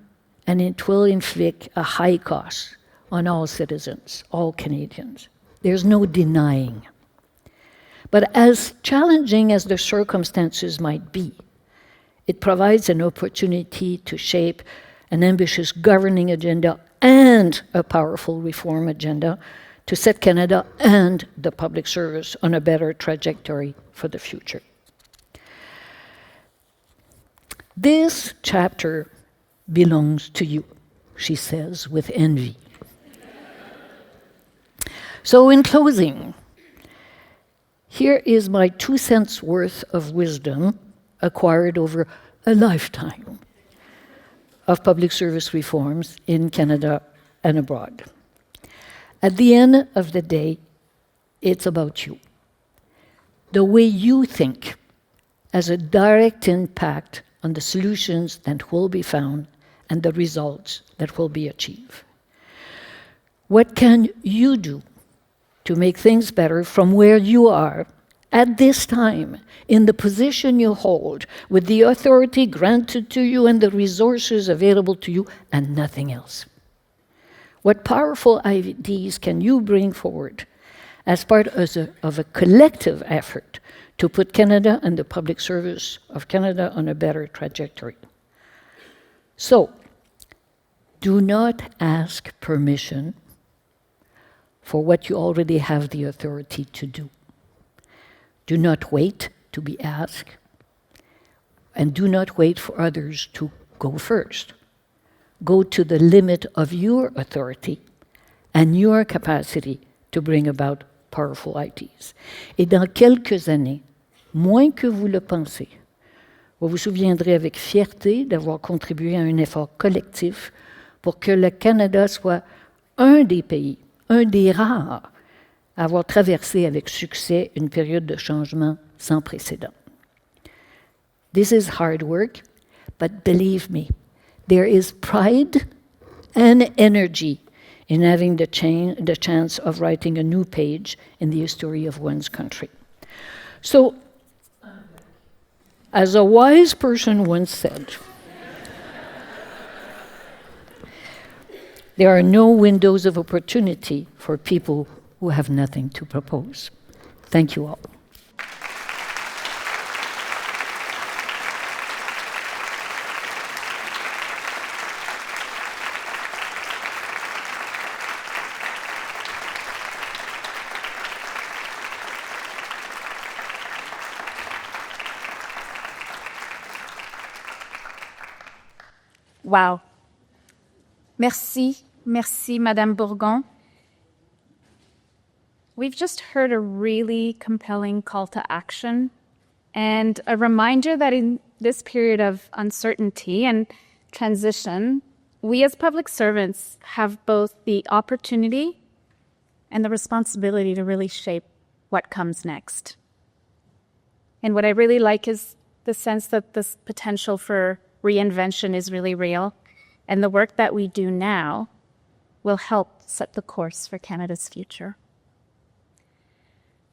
and it will inflict a high cost on all citizens, all Canadians. There's no denying. But as challenging as the circumstances might be, it provides an opportunity to shape an ambitious governing agenda and a powerful reform agenda to set Canada and the public service on a better trajectory for the future. This chapter belongs to you, she says with envy. So in closing, here is my 2 cents worth of wisdom acquired over a lifetime of public service reforms in Canada and abroad. At the end of the day, it's about you. The way you think has a direct impact on the solutions that will be found and the results that will be achieved. What can you do to make things better from where you are at this time, in the position you hold, with the authority granted to you and the resources available to you, and nothing else? What powerful ideas can you bring forward as part of a collective effort to put Canada and the public service of Canada on a better trajectory? So, do not ask permission for what you already have the authority to do. Do not wait to be asked, and do not wait for others to go first. Go to the limit of your authority and your capacity to bring about powerful ideas. Et dans quelques années, moins que vous le pensez, vous vous souviendrez avec fierté d'avoir contribué à un effort collectif pour que le Canada soit un des pays, un des rares, à avoir traversé avec succès une période de changement sans précédent. This is hard work, but believe me, there is pride and energy in having the chance of writing a new page in the history of one's country. So, as a wise person once said, there are no windows of opportunity for people who have nothing to propose. Thank you all. Wow. Merci, Madame Bourgon. We've just heard a really compelling call to action and a reminder that in this period of uncertainty and transition, we as public servants have both the opportunity and the responsibility to really shape what comes next. And what I really like is the sense that this potential for reinvention is really real, and the work that we do now will help set the course for Canada's future.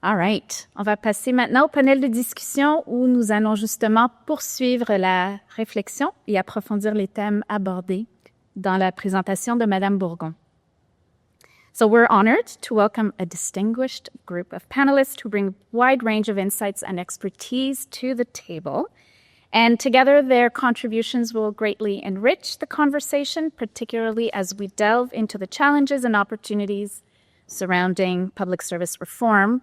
All right, on va passer maintenant au panel de discussion où nous allons justement poursuivre la réflexion et approfondir les thèmes abordés dans la présentation de Madame Bourgon. So we're honored to welcome a distinguished group of panelists who bring a wide range of insights and expertise to the table. And together, their contributions will greatly enrich the conversation, particularly as we delve into the challenges and opportunities surrounding public service reform.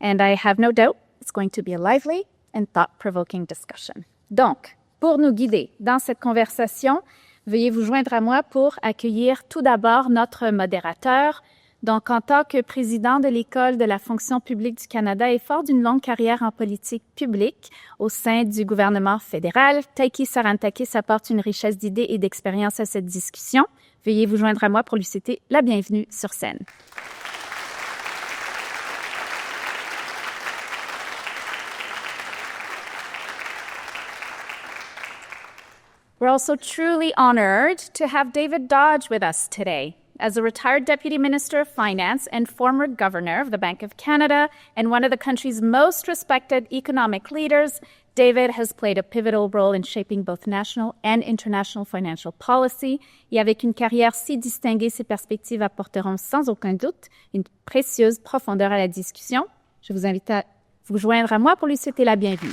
And I have no doubt it's going to be a lively and thought-provoking discussion. Donc, pour nous guider dans cette conversation, veuillez vous joindre à moi pour accueillir tout d'abord notre modérateur. Donc, en tant que président de l'École de la fonction publique du Canada et fort d'une longue carrière en politique publique au sein du gouvernement fédéral, Taiki Sarantakis apporte une richesse d'idées et d'expériences à cette discussion. Veuillez vous joindre à moi pour lui souhaiter la bienvenue sur scène. We're also truly honored to have David Dodge with us today. As a retired Deputy Minister of Finance and former Governor of the Bank of Canada and one of the country's most respected economic leaders, David has played a pivotal role in shaping both national and international financial policy, et avec une carrière si distinguée, ses perspectives apporteront sans aucun doute une précieuse profondeur à la discussion. Je vous invite à vous joindre à moi pour lui souhaiter la bienvenue.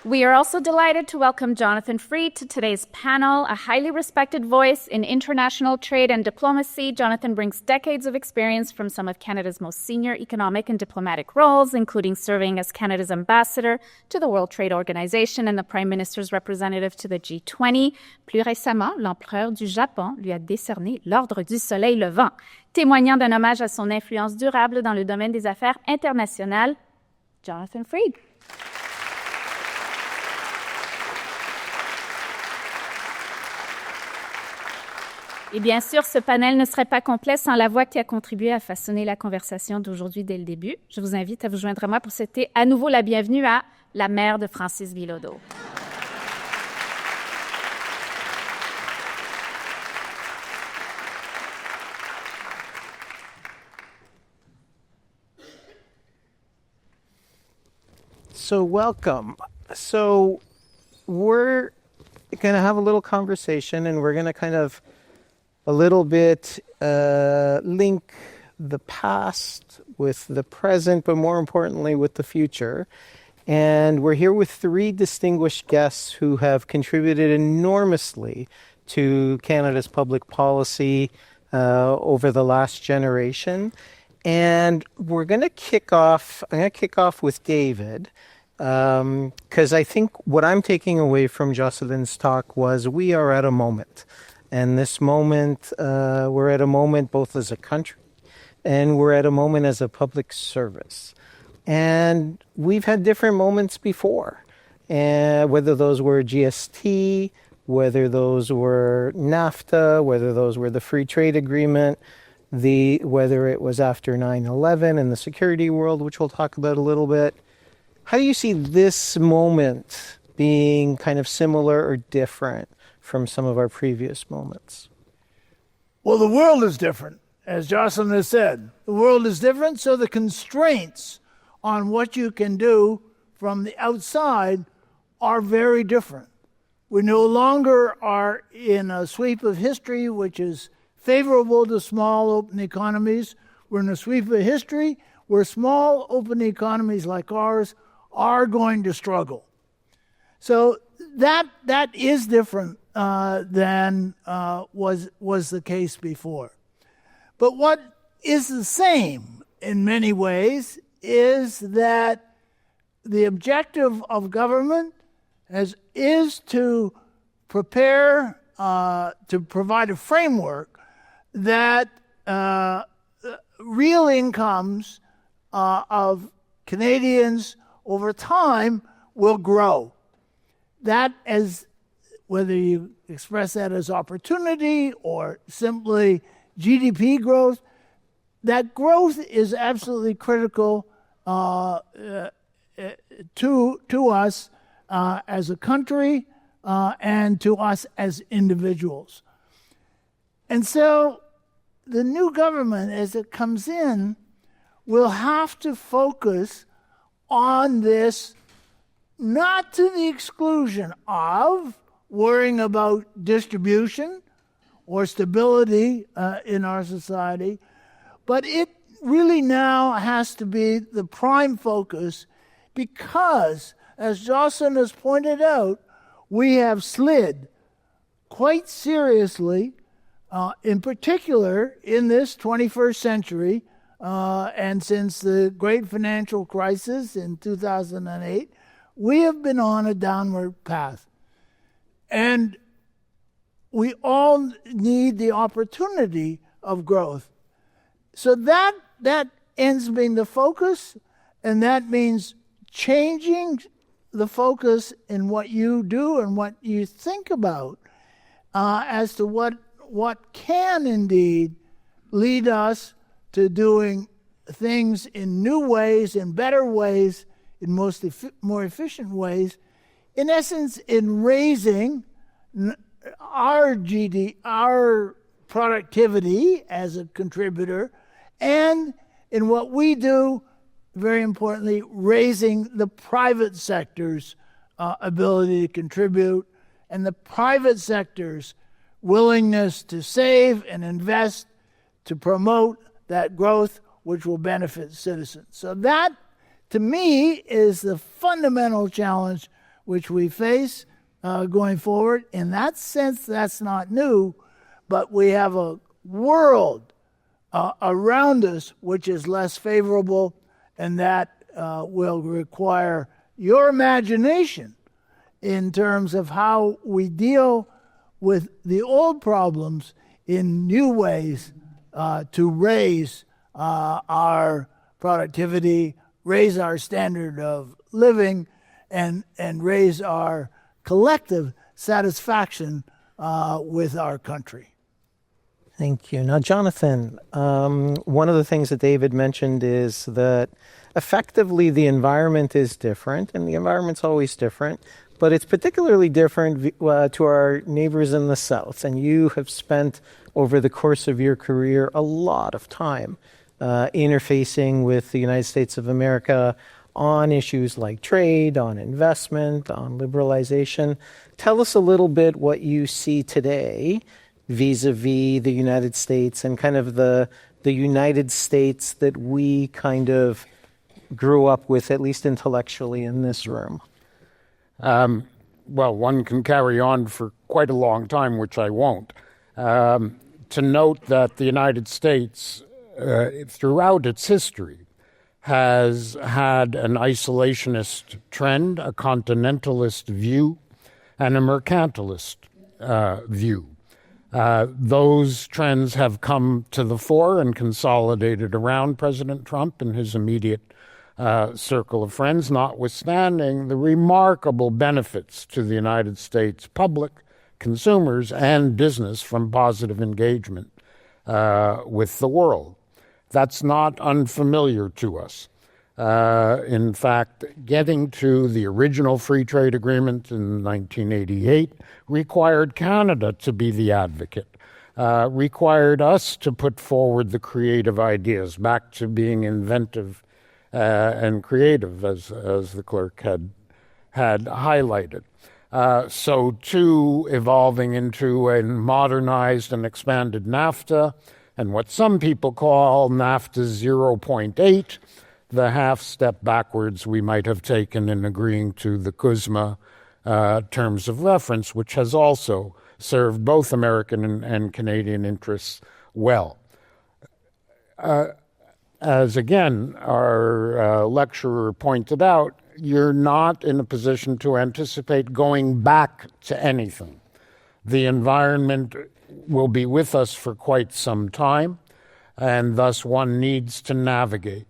We are also delighted to welcome Jonathan Freed to today's panel, a highly respected voice in international trade and diplomacy. Jonathan brings decades of experience from some of Canada's most senior economic and diplomatic roles, including serving as Canada's ambassador to the World Trade Organization and the Prime Minister's representative to the G20. Plus récemment, l'empereur du Japon lui a décerné l'Ordre du Soleil levant, témoignant d'un hommage à son influence durable dans le domaine des affaires internationales. Jonathan Freed. Et bien sûr, ce panel ne serait pas complet sans la voix qui a contribué à façonner la conversation d'aujourd'hui dès le début. Je vous invite à vous joindre à moi pour souhaiter à nouveau la bienvenue à la mère de Francis Bilodeau. So welcome. So we're going to have a little conversation and we're going to kind of a little bit link the past with the present, but more importantly with the future. And we're here with three distinguished guests who have contributed enormously to Canada's public policy over the last generation. And we're going to kick off, I'm going to kick off with David, because I think what I'm taking away from Jocelyne's talk was we are at a moment. And this moment, we're at a moment both as a country and we're at a moment as a public service. And we've had different moments before, whether those were GST, whether those were NAFTA, whether those were the free trade agreement, whether it was after 9/11 and the security world, which we'll talk about a little bit. How do you see this moment being kind of similar or different from some of our previous moments? Well, the world is different, as Jocelyne has said. The world is different, so the constraints on what you can do from the outside are very different. We no longer are in a sweep of history which is favorable to small open economies. We're in a sweep of history where small open economies like ours are going to struggle. So that is different than was the case before. But what is the same in many ways is that the objective of government is to prepare, to provide a framework that real incomes of Canadians over time will grow. That, as whether you express that as opportunity or simply GDP growth, that growth is absolutely critical to us as a country and to us as individuals. And so the new government, as it comes in, will have to focus on this, not to the exclusion of worrying about distribution or stability in our society, but it really now has to be the prime focus because, as Jocelyne has pointed out, we have slid quite seriously, in particular in this 21st century, and since the great financial crisis in 2008, we have been on a downward path. And we all need the opportunity of growth. So that ends up being the focus, and that means changing the focus in what you do and what you think about as to what can indeed lead us to doing things in new ways, in better ways, in more efficient ways, in essence, in raising our productivity as a contributor, and in what we do, very importantly, raising the private sector's ability to contribute and the private sector's willingness to save and invest to promote that growth which will benefit citizens. So that, to me, is the fundamental challenge which we face going forward. In that sense, that's not new, but we have a world around us which is less favorable, and that will require your imagination in terms of how we deal with the old problems in new ways to raise our productivity, raise our standard of living, and raise our collective satisfaction with our country. Thank you. Now, Jonathan, one of the things that David mentioned is that effectively the environment is different, and the environment's always different, but it's particularly different to our neighbors in the South. And you have spent, over the course of your career, a lot of time interfacing with the United States of America on issues like trade, on investment, on liberalization. Tell us a little bit what you see today vis-a-vis the United States and kind of the United States that we kind of grew up with, at least intellectually, in this room. Well, one can carry on for quite a long time, which I won't. To note that the United States, throughout its history, has had an isolationist trend, a continentalist view, and a mercantilist view. Those trends have come to the fore and consolidated around President Trump and his immediate circle of friends, notwithstanding the remarkable benefits to the United States public, consumers, and business from positive engagement with the world. That's not unfamiliar to us. In fact, getting to the original free trade agreement in 1988 required Canada to be the advocate, required us to put forward the creative ideas, back to being inventive and creative, as the clerk had highlighted. So too, evolving into a modernized and expanded NAFTA, and what some people call NAFTA 0.8, the half step backwards we might have taken in agreeing to the CUSMA terms of reference, which has also served both American and Canadian interests well. As again, our lecturer pointed out, you're not in a position to anticipate going back to anything. The environment will be with us for quite some time, and thus one needs to navigate.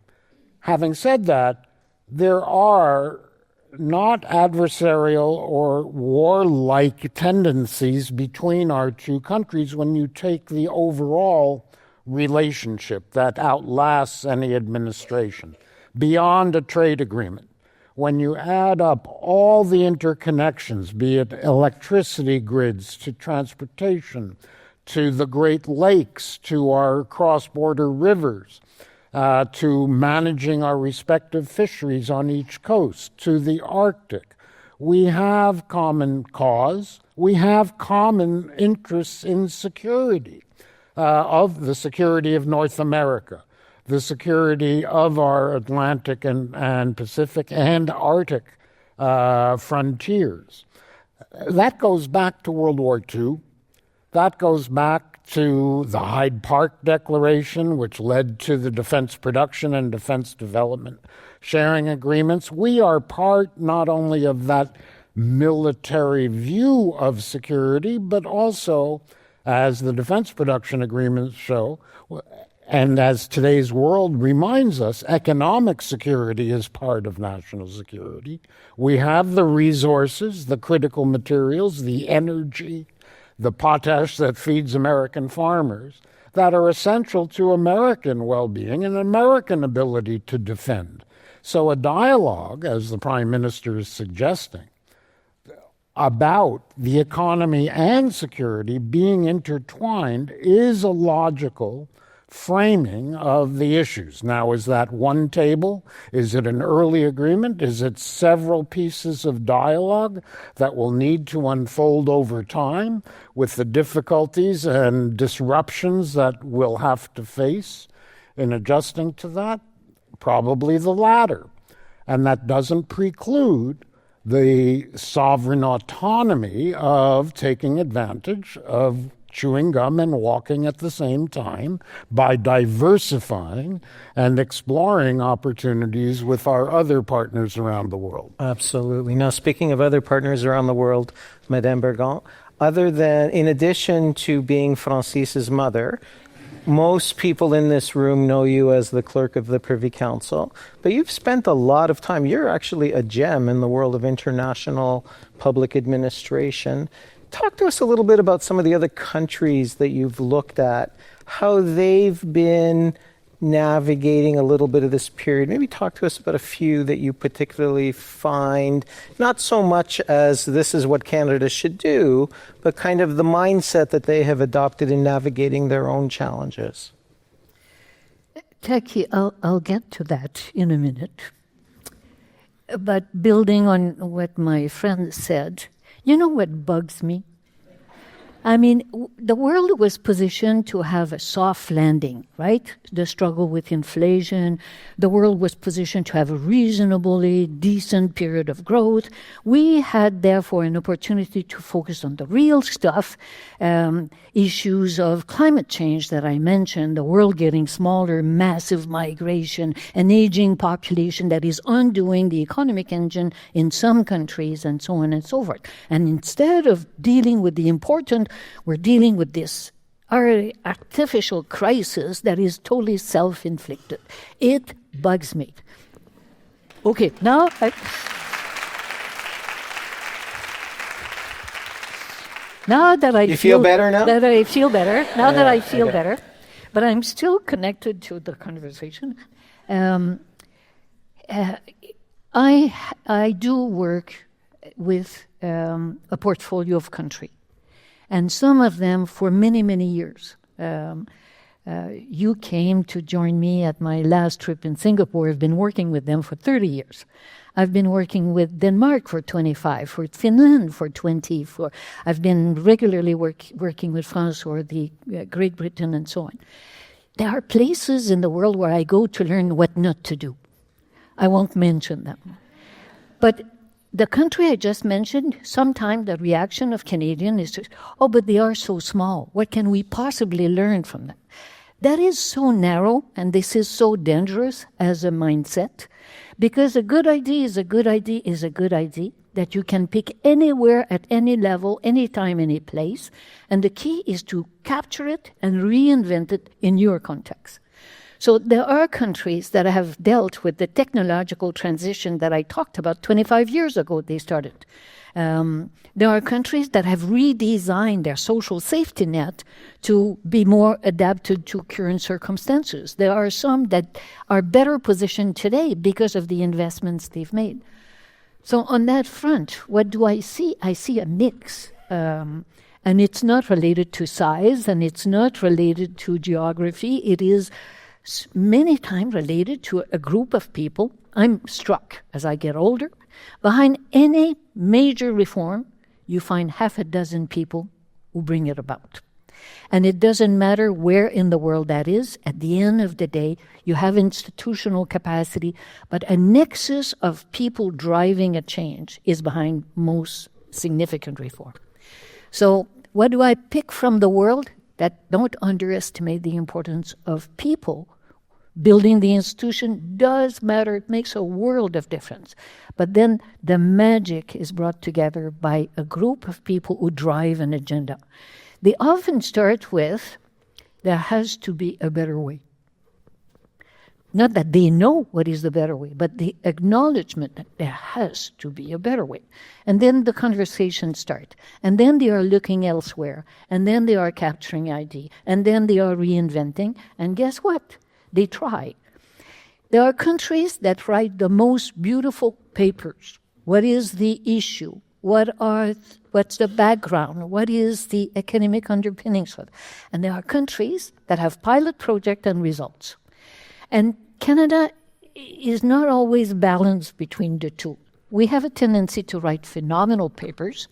Having said that, there are not adversarial or warlike tendencies between our two countries when you take the overall relationship that outlasts any administration, beyond a trade agreement. When you add up all the interconnections, be it electricity grids to transportation, to the Great Lakes, to our cross-border rivers, to managing our respective fisheries on each coast, to the Arctic, we have common cause, we have common interests in security, of the security of North America, the security of our Atlantic and Pacific and Arctic frontiers. That goes back to World War II. That goes back to the Hyde Park Declaration, which led to the defense production and defense development sharing agreements. We are part not only of that military view of security, but also, as the defense production agreements show, and as today's world reminds us, economic security is part of national security. We have the resources, the critical materials, the energy, the potash that feeds American farmers that are essential to American well-being and American ability to defend. So a dialogue, as the Prime Minister is suggesting, about the economy and security being intertwined is a logical framing of the issues. Now, is that one table? Is it an early agreement? Is it several pieces of dialogue that will need to unfold over time with the difficulties and disruptions that we'll have to face in adjusting to that? Probably the latter. And that doesn't preclude the sovereign autonomy of taking advantage of chewing gum and walking at the same time by diversifying and exploring opportunities with our other partners around the world. Absolutely. Now, speaking of other partners around the world, Madame Bourgon, in addition to being Francis's mother, most people in this room know you as the clerk of the Privy Council, but you've spent a lot of time. You're actually a gem in the world of international public administration. Talk to us a little bit about some of the other countries that you've looked at, how they've been navigating a little bit of this period. Maybe talk to us about a few that you particularly find, not so much as this is what Canada should do, but kind of the mindset that they have adopted in navigating their own challenges. Jackie, I'll get to that in a minute. But building on what my friend said, you know what bugs me? I mean, the world was positioned to have a soft landing, right? The struggle with inflation. The world was positioned to have a reasonably decent period of growth. We had, therefore, an opportunity to focus on the real stuff, issues of climate change that I mentioned, the world getting smaller, massive migration, an aging population that is undoing the economic engine in some countries, and so on and so forth. And instead of dealing with the important, we're dealing with this artificial crisis that is totally self-inflicted. It bugs me. Okay, now that I feel better now? That I feel better. Now that I feel better, but I'm still connected to the conversation. I do work with a portfolio of countries. And some of them for many, many years. You came to join me at my last trip in Singapore. I've been working with them for 30 years. I've been working with Denmark for 25, for Finland for 20. I've been regularly working with France or the Great Britain and so on. There are places in the world where I go to learn what not to do. I won't mention them. But the country I just mentioned, sometimes the reaction of Canadians is, but they are so small. What can we possibly learn from them? That is so narrow, and this is so dangerous as a mindset, because a good idea is a good idea is a good idea that you can pick anywhere, at any level, anytime, any place. And the key is to capture it and reinvent it in your context. So there are countries that have dealt with the technological transition that I talked about 25 years ago they started. There are countries that have redesigned their social safety net to be more adapted to current circumstances. There are some that are better positioned today because of the investments they've made. So on that front, what do I see? I see a mix. And it's not related to size, and it's not related to geography. It is many times related to a group of people. I'm struck as I get older. Behind any major reform, you find half a dozen people who bring it about. And it doesn't matter where in the world that is. At the end of the day, you have institutional capacity, but a nexus of people driving a change is behind most significant reform. So what do I pick from the world? That don't underestimate the importance of people. Building the institution does matter. It makes a world of difference. But then the magic is brought together by a group of people who drive an agenda. They often start with, there has to be a better way. Not that they know what is the better way, but the acknowledgement that there has to be a better way. And then the conversations start. And then they are looking elsewhere. And then they are capturing ID. And then they are reinventing. And guess what? They try. There are countries that write the most beautiful papers. What is the issue? What's the background? What is the economic underpinnings of it? And there are countries that have pilot project and results. And Canada is not always balanced between the two. We have a tendency to write phenomenal papers,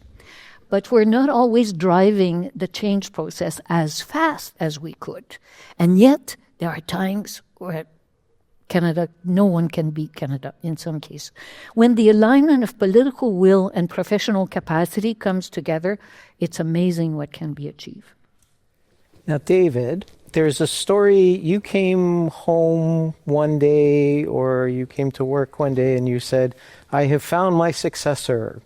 but we're not always driving the change process as fast as we could. And yet, there are times where Canada, no one can beat Canada in some cases. When the alignment of political will and professional capacity comes together, it's amazing what can be achieved. Now, David, there's a story. You came home one day, or you came to work one day, and you said, "I have found my successor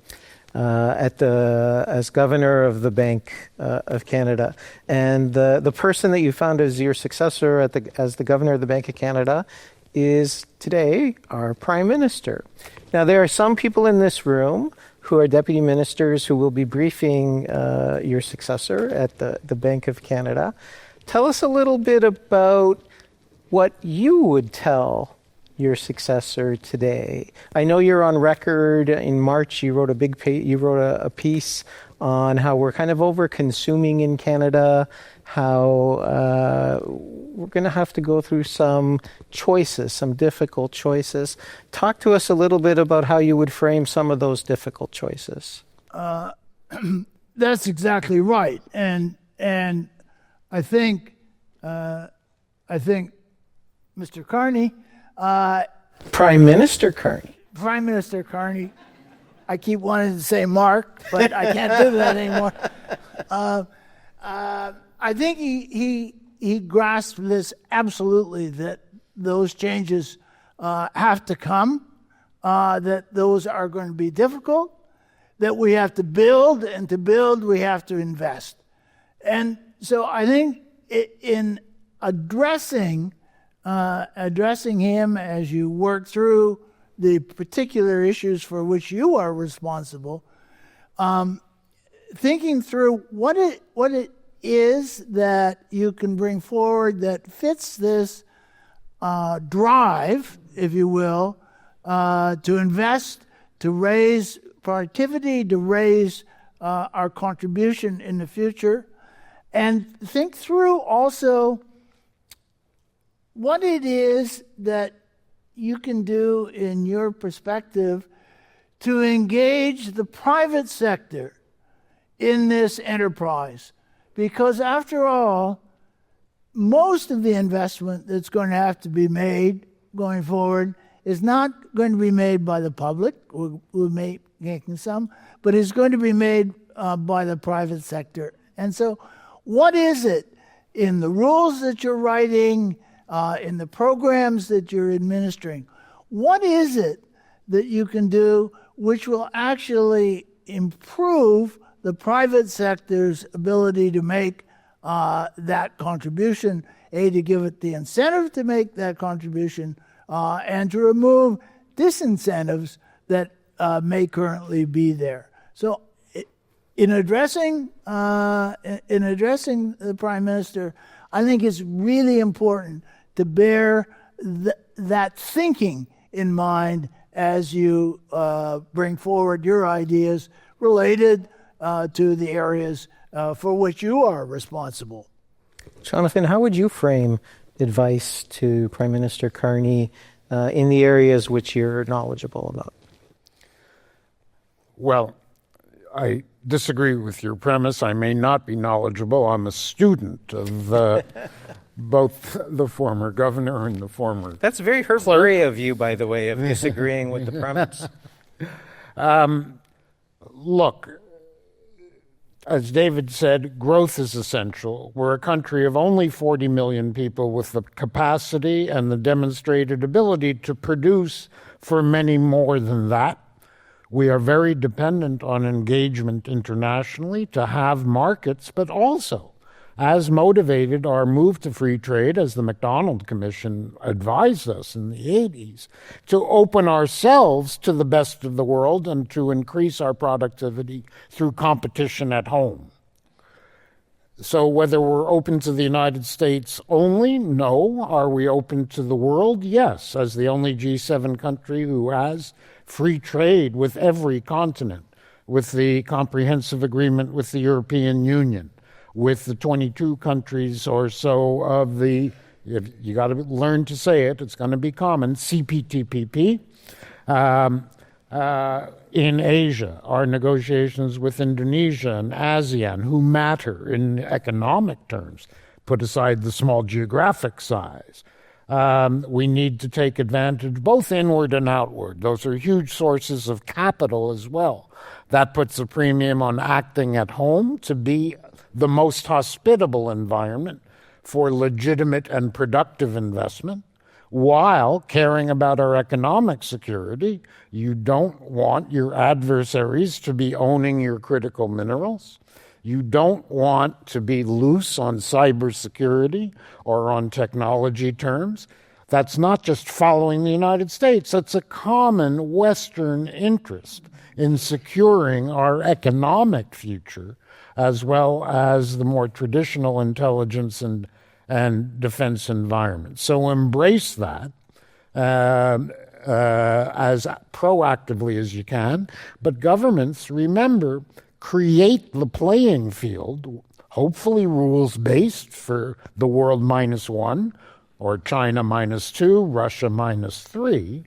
as governor of the Bank of Canada." And the person that you found as your successor as the governor of the Bank of Canada is today our Prime Minister. Now, there are some people in this room who are deputy ministers who will be briefing your successor at the Bank of Canada. Tell us a little bit about what you would tell your successor today. I know you're on record. In March, you wrote a piece on how we're kind of over-consuming in Canada, how we're going to have to go through some choices, some difficult choices. Talk to us a little bit about how you would frame some of those difficult choices. That's exactly right, and I think Mr. Carney, Prime Minister Carney. Prime Minister Carney. I keep wanting to say Mark, but I can't do that anymore. I think he grasped this absolutely, that those changes have to come, that those are going to be difficult, that we have to build, and to build we have to invest. And so I think in addressing him as you work through the particular issues for which you are responsible, thinking through what it is that you can bring forward that fits this drive, if you will, to invest, to raise productivity, to raise our contribution in the future, and think through also what it is that you can do in your perspective to engage the private sector in this enterprise. Because after all, most of the investment that's going to have to be made going forward is not going to be made by the public, we're making some, but is going to be made by the private sector. And so what is it in the rules that you're writing, in the programs that you're administering, what is it that you can do which will actually improve the private sector's ability to make that contribution, to give it the incentive to make that contribution, and to remove disincentives that may currently be there. So in addressing the Prime Minister, I think it's really important to bear that thinking in mind as you bring forward your ideas related to the areas for which you are responsible. Jonathan, how would you frame advice to Prime Minister Carney in the areas which you're knowledgeable about? Well, I disagree with your premise. I may not be knowledgeable. I'm a student of both the former governor and the former... That's very Herb of you, by the way, of disagreeing with the premise. Look, as David said, growth is essential. We're a country of only 40 million people with the capacity and the demonstrated ability to produce for many more than that. We are very dependent on engagement internationally to have markets, but also, as motivated our move to free trade, as the MacDonald Commission advised us in the 80s, to open ourselves to the best of the world and to increase our productivity through competition at home. So whether we're open to the United States only? No. Are we open to the world? Yes, as the only G7 country who has free trade with every continent. with the comprehensive agreement with the European Union, with the 22 countries or so of the, you got to learn to say it, it's going to be common, CPTPP. In Asia, our negotiations with Indonesia and ASEAN, who matter in economic terms, put aside the small geographic size. We need to take advantage both inward and outward. Those are huge sources of capital as well. That puts a premium on acting at home to be the most hospitable environment for legitimate and productive investment, while caring about our economic security. You don't want your adversaries to be owning your critical minerals. You don't want to be loose on cybersecurity or on technology terms. That's not just following the United States. That's a common Western interest in securing our economic future, as well as the more traditional intelligence and defense environment. So embrace that as proactively as you can. But governments, remember, create the playing field, hopefully rules-based for the world -1, or China -2, Russia -3.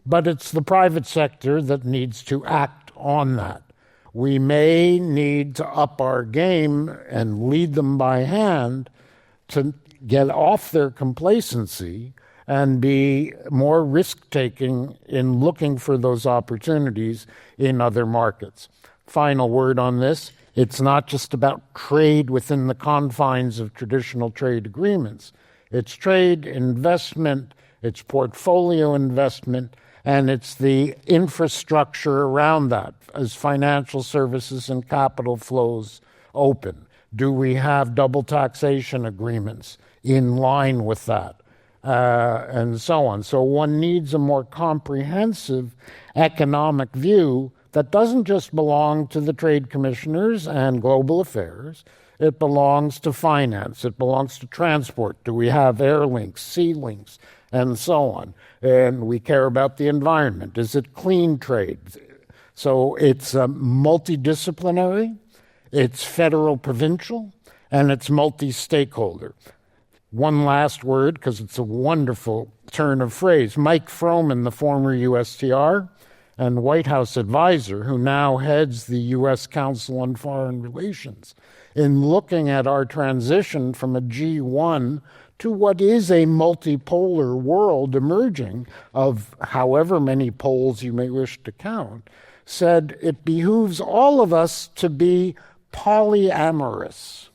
But it's the private sector that needs to act on that. We may need to up our game and lead them by hand to get off their complacency and be more risk-taking in looking for those opportunities in other markets. Final word on this, it's not just about trade within the confines of traditional trade agreements. It's trade, investment, it's portfolio investment, and it's the infrastructure around that as financial services and capital flows open. Do we have double taxation agreements in line with that? And so on. So one needs a more comprehensive economic view that doesn't just belong to the trade commissioners and global affairs. It belongs to finance. It belongs to transport. Do we have air links, sea links, and so on? And we care about the environment. Is it clean trade? So it's multidisciplinary, it's federal, provincial, and it's multi-stakeholder. One last word, because it's a wonderful turn of phrase. Mike Froman, the former USTR and White House advisor, who now heads the U.S. Council on Foreign Relations, in looking at our transition from a G1 to what is a multipolar world emerging of however many poles you may wish to count, said it behooves all of us to be polyamorous.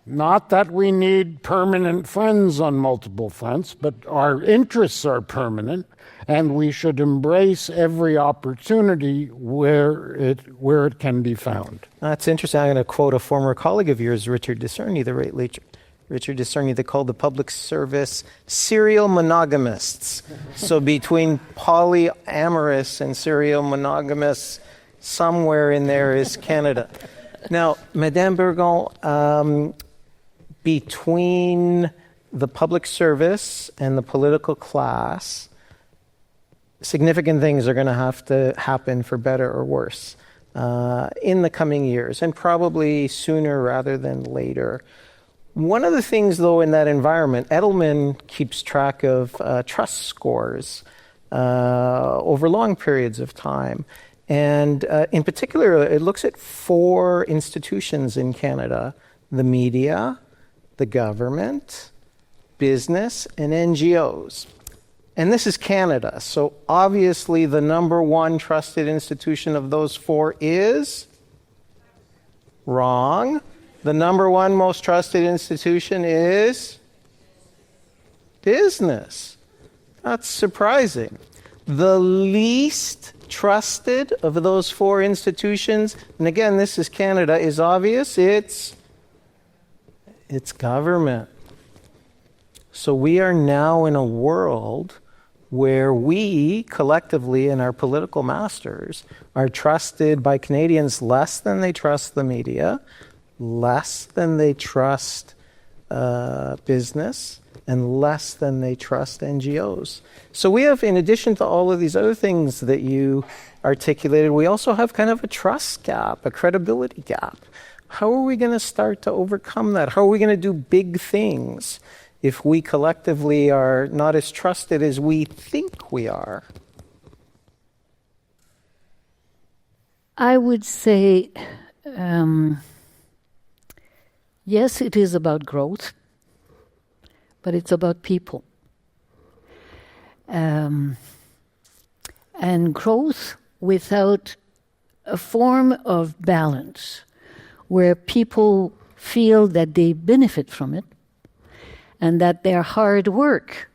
Not that we need permanent friends on multiple fronts, but our interests are permanent, and we should embrace every opportunity where it can be found. That's interesting. I'm going to quote a former colleague of yours, Richard Discerny, the late Richard Discerny, they called the public service serial monogamists. So between polyamorous and serial monogamous, somewhere in there is Canada. Now, Madame Bourgon, between the public service and the political class, significant things are going to have to happen for better or worse in the coming years, and probably sooner rather than later. One of the things, though, in that environment, Edelman keeps track of trust scores over long periods of time. And in particular, it looks at 4 institutions in Canada: the media, the government, business, and NGOs. And this is Canada. So obviously the number one trusted institution of those 4 is wrong. The number one most trusted institution is business. That's surprising. The least trusted of those 4 institutions, and again, this is Canada, is obvious. It's government. So we are now in a world where we, collectively and our political masters, are trusted by Canadians less than they trust the media, less than they trust business, and less than they trust NGOs. So we have, in addition to all of these other things that you articulated, we also have kind of a trust gap, a credibility gap. How are we going to start to overcome that? How are we going to do big things if we collectively are not as trusted as we think we are? I would say, yes, it is about growth, but it's about people. And growth without a form of balance, where people feel that they benefit from it and that their hard work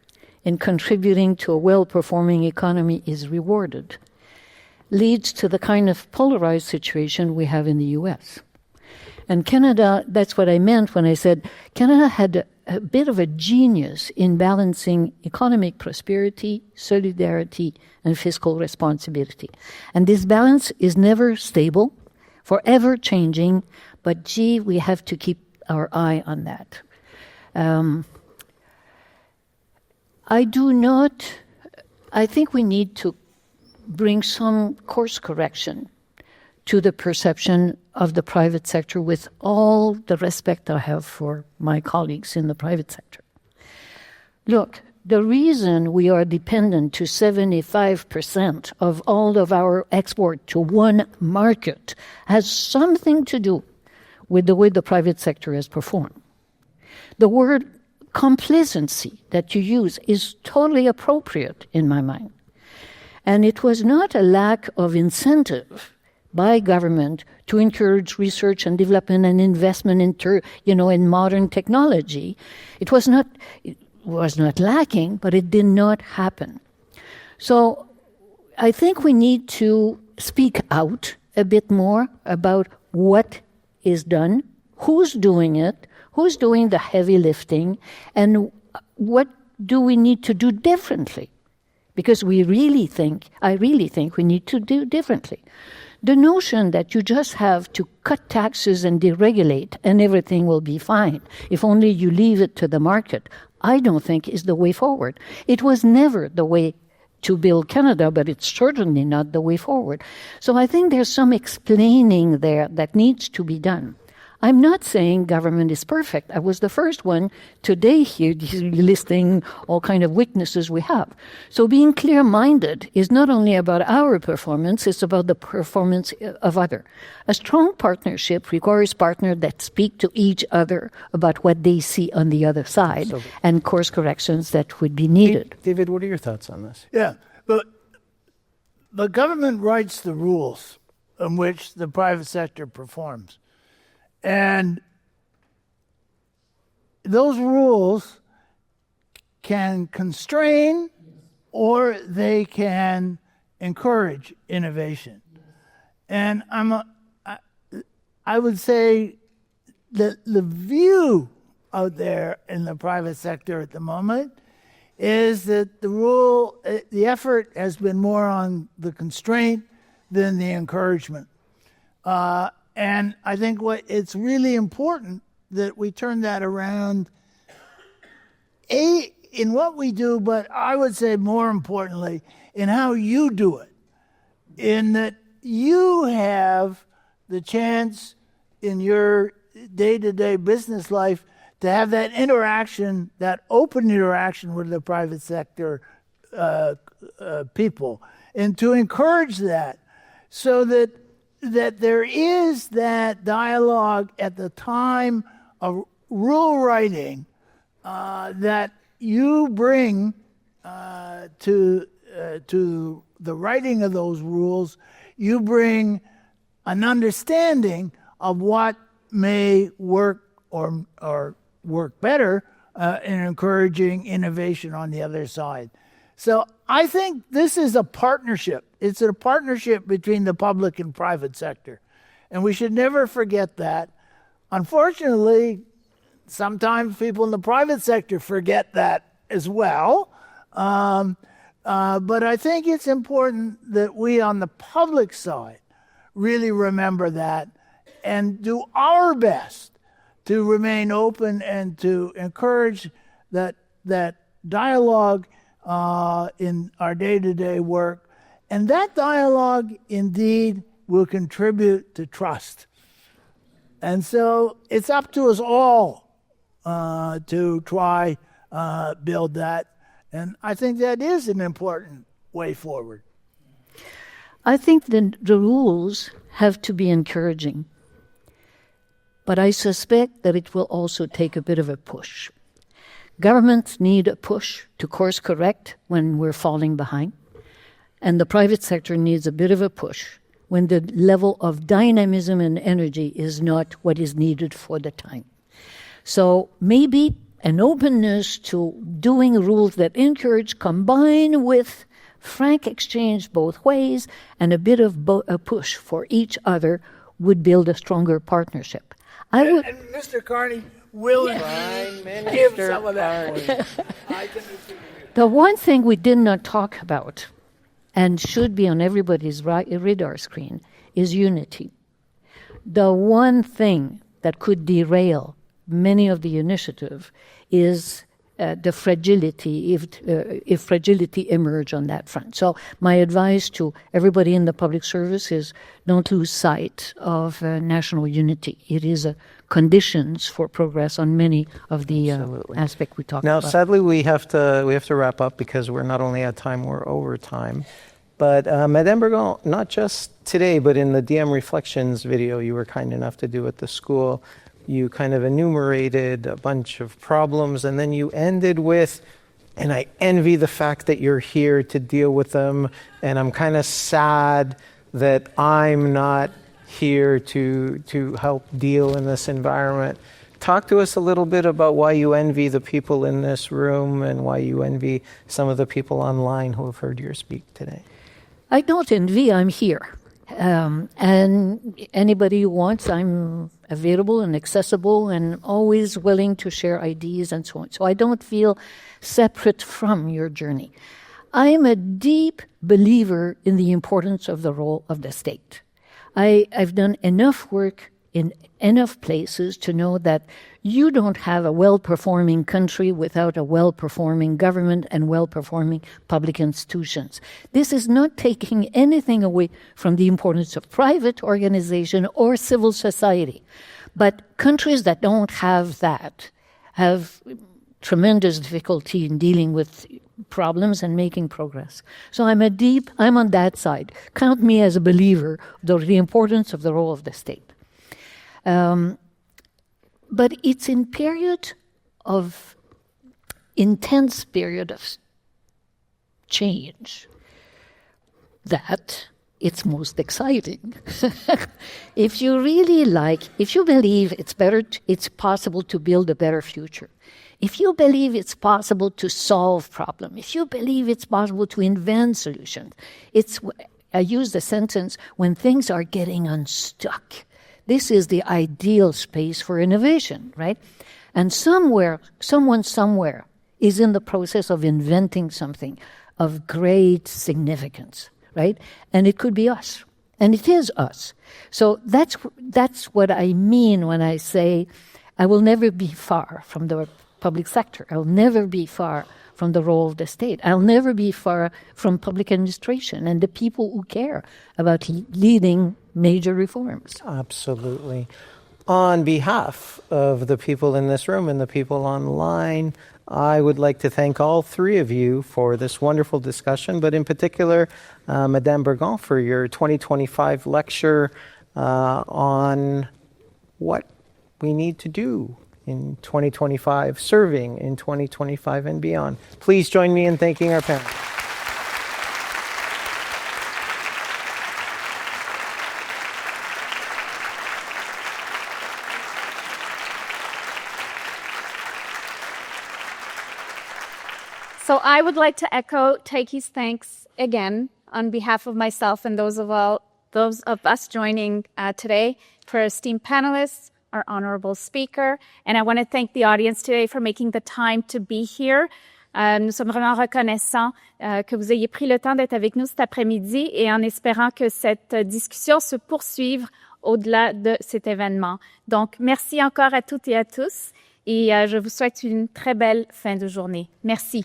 in contributing to a well-performing economy is rewarded, leads to the kind of polarized situation we have in the US. And Canada, that's what I meant when I said Canada had a bit of a genius in balancing economic prosperity, solidarity, and fiscal responsibility. And this balance is never stable, forever changing, but gee, we have to keep our eye on that. I think we need to bring some course correction to the perception of the private sector, with all the respect I have for my colleagues in the private sector. Look, the reason we are dependent to 75% of all of our export to one market has something to do with the way the private sector has performed. The word complacency that you use is totally appropriate in my mind. And it was not a lack of incentive by government to encourage research and development and investment in modern technology. It was not lacking, but it did not happen. So I think we need to speak out a bit more about what is done, who's doing it, who's doing the heavy lifting, and what do we need to do differently? Because I really think we need to do differently. The notion that you just have to cut taxes and deregulate and everything will be fine if only you leave it to the market, I don't think is the way forward. It was never the way to build Canada, but it's certainly not the way forward. So I think there's some explaining there that needs to be done. I'm not saying government is perfect. I was the first one today here listing all kind of weaknesses we have. So being clear-minded is not only about our performance, it's about the performance of others. A strong partnership requires partners that speak to each other about what they see on the other side and course corrections that would be needed. David, what are your thoughts on this? Yeah, but the government writes the rules in which the private sector performs. And those rules can constrain or they can encourage innovation. And I would say that the view out there in the private sector at the moment is that the effort has been more on the constraint than the encouragement. And I think it's really important that we turn that around, in what we do, but I would say more importantly, in how you do it. In that you have the chance in your day-to-day business life to have that interaction, that open interaction with the private sector people, and to encourage that so that there is that dialogue at the time of rule writing that you bring to the writing of those rules. You bring an understanding of what may work or work better in encouraging innovation on the other side. So I think this is a partnership. It's a partnership between the public and private sector. And we should never forget that. Unfortunately, sometimes people in the private sector forget that as well. But I think it's important that we on the public side really remember that and do our best to remain open and to encourage that that dialogue in our day-to-day work, and that dialogue indeed will contribute to trust. And so it's up to us all to try build that, and I think that is an important way forward. I think the rules have to be encouraging, but I suspect that it will also take a bit of a push. Governments need a push to course correct when we're falling behind, and the private sector needs a bit of a push when the level of dynamism and energy is not what is needed for the time. So maybe an openness to doing rules that encourage, combined with frank exchange both ways and a bit of a push for each other would build a stronger partnership. And Mr. Carney will give some of that. The one thing we did not talk about and should be on everybody's radar screen is unity. The one thing that could derail many of the initiative is the fragility, if fragility emerge on that front. So my advice to everybody in the public service is don't lose sight of national unity. It is a conditions for progress on many of the aspects we talked about. Now, sadly, we have to wrap up because we're not only at time, we're over time. But Madame Bourgon, not just today, but in the DM Reflections video you were kind enough to do at the school, you kind of enumerated a bunch of problems, and then you ended with, and I envy the fact that you're here to deal with them, and I'm kind of sad that I'm not here to help deal in this environment. Talk to us a little bit about why you envy the people in this room and why you envy some of the people online who have heard your speak today. I don't envy, I'm here. And anybody who wants, I'm available and accessible and always willing to share ideas and so on. So I don't feel separate from your journey. I am a deep believer in the importance of the role of the state. I've done enough work in enough places to know that you don't have a well-performing country without a well-performing government and well-performing public institutions. This is not taking anything away from the importance of private organization or civil society. But countries that don't have that have tremendous difficulty in dealing with problems and making progress. So I'm on that side. Count me as a believer of the importance of the role of the state. But it's in intense period of change that it's most exciting. If you believe it's possible to build a better future, if you believe it's possible to solve problems, if you believe it's possible to invent solutions, I use the sentence, when things are getting unstuck. This is the ideal space for innovation, right? And someone somewhere is in the process of inventing something of great significance, right? And it could be us. And it is us. So that's what I mean when I say I will never be far from the public sector. I'll never be far from the role of the state. I'll never be far from public administration and the people who care about leading major reforms. Absolutely. On behalf of the people in this room and the people online, I would like to thank all three of you for this wonderful discussion, but in particular, Madame Bourgon, for your 2025 lecture on what we need to do in 2025, serving in 2025 and beyond. Please join me in thanking our panel. So I would like to echo Taiki's thanks again on behalf of myself and those of us joining today, for our esteemed panelists, our honorable speaker, and I want to thank the audience today for making the time to be here. Nous sommes vraiment reconnaissants que vous ayez pris le temps d'être avec nous cet après-midi et en espérant que cette discussion se poursuive au-delà de cet événement. Donc, merci encore à toutes et à tous. et je vous souhaite une très belle fin de journée. Merci.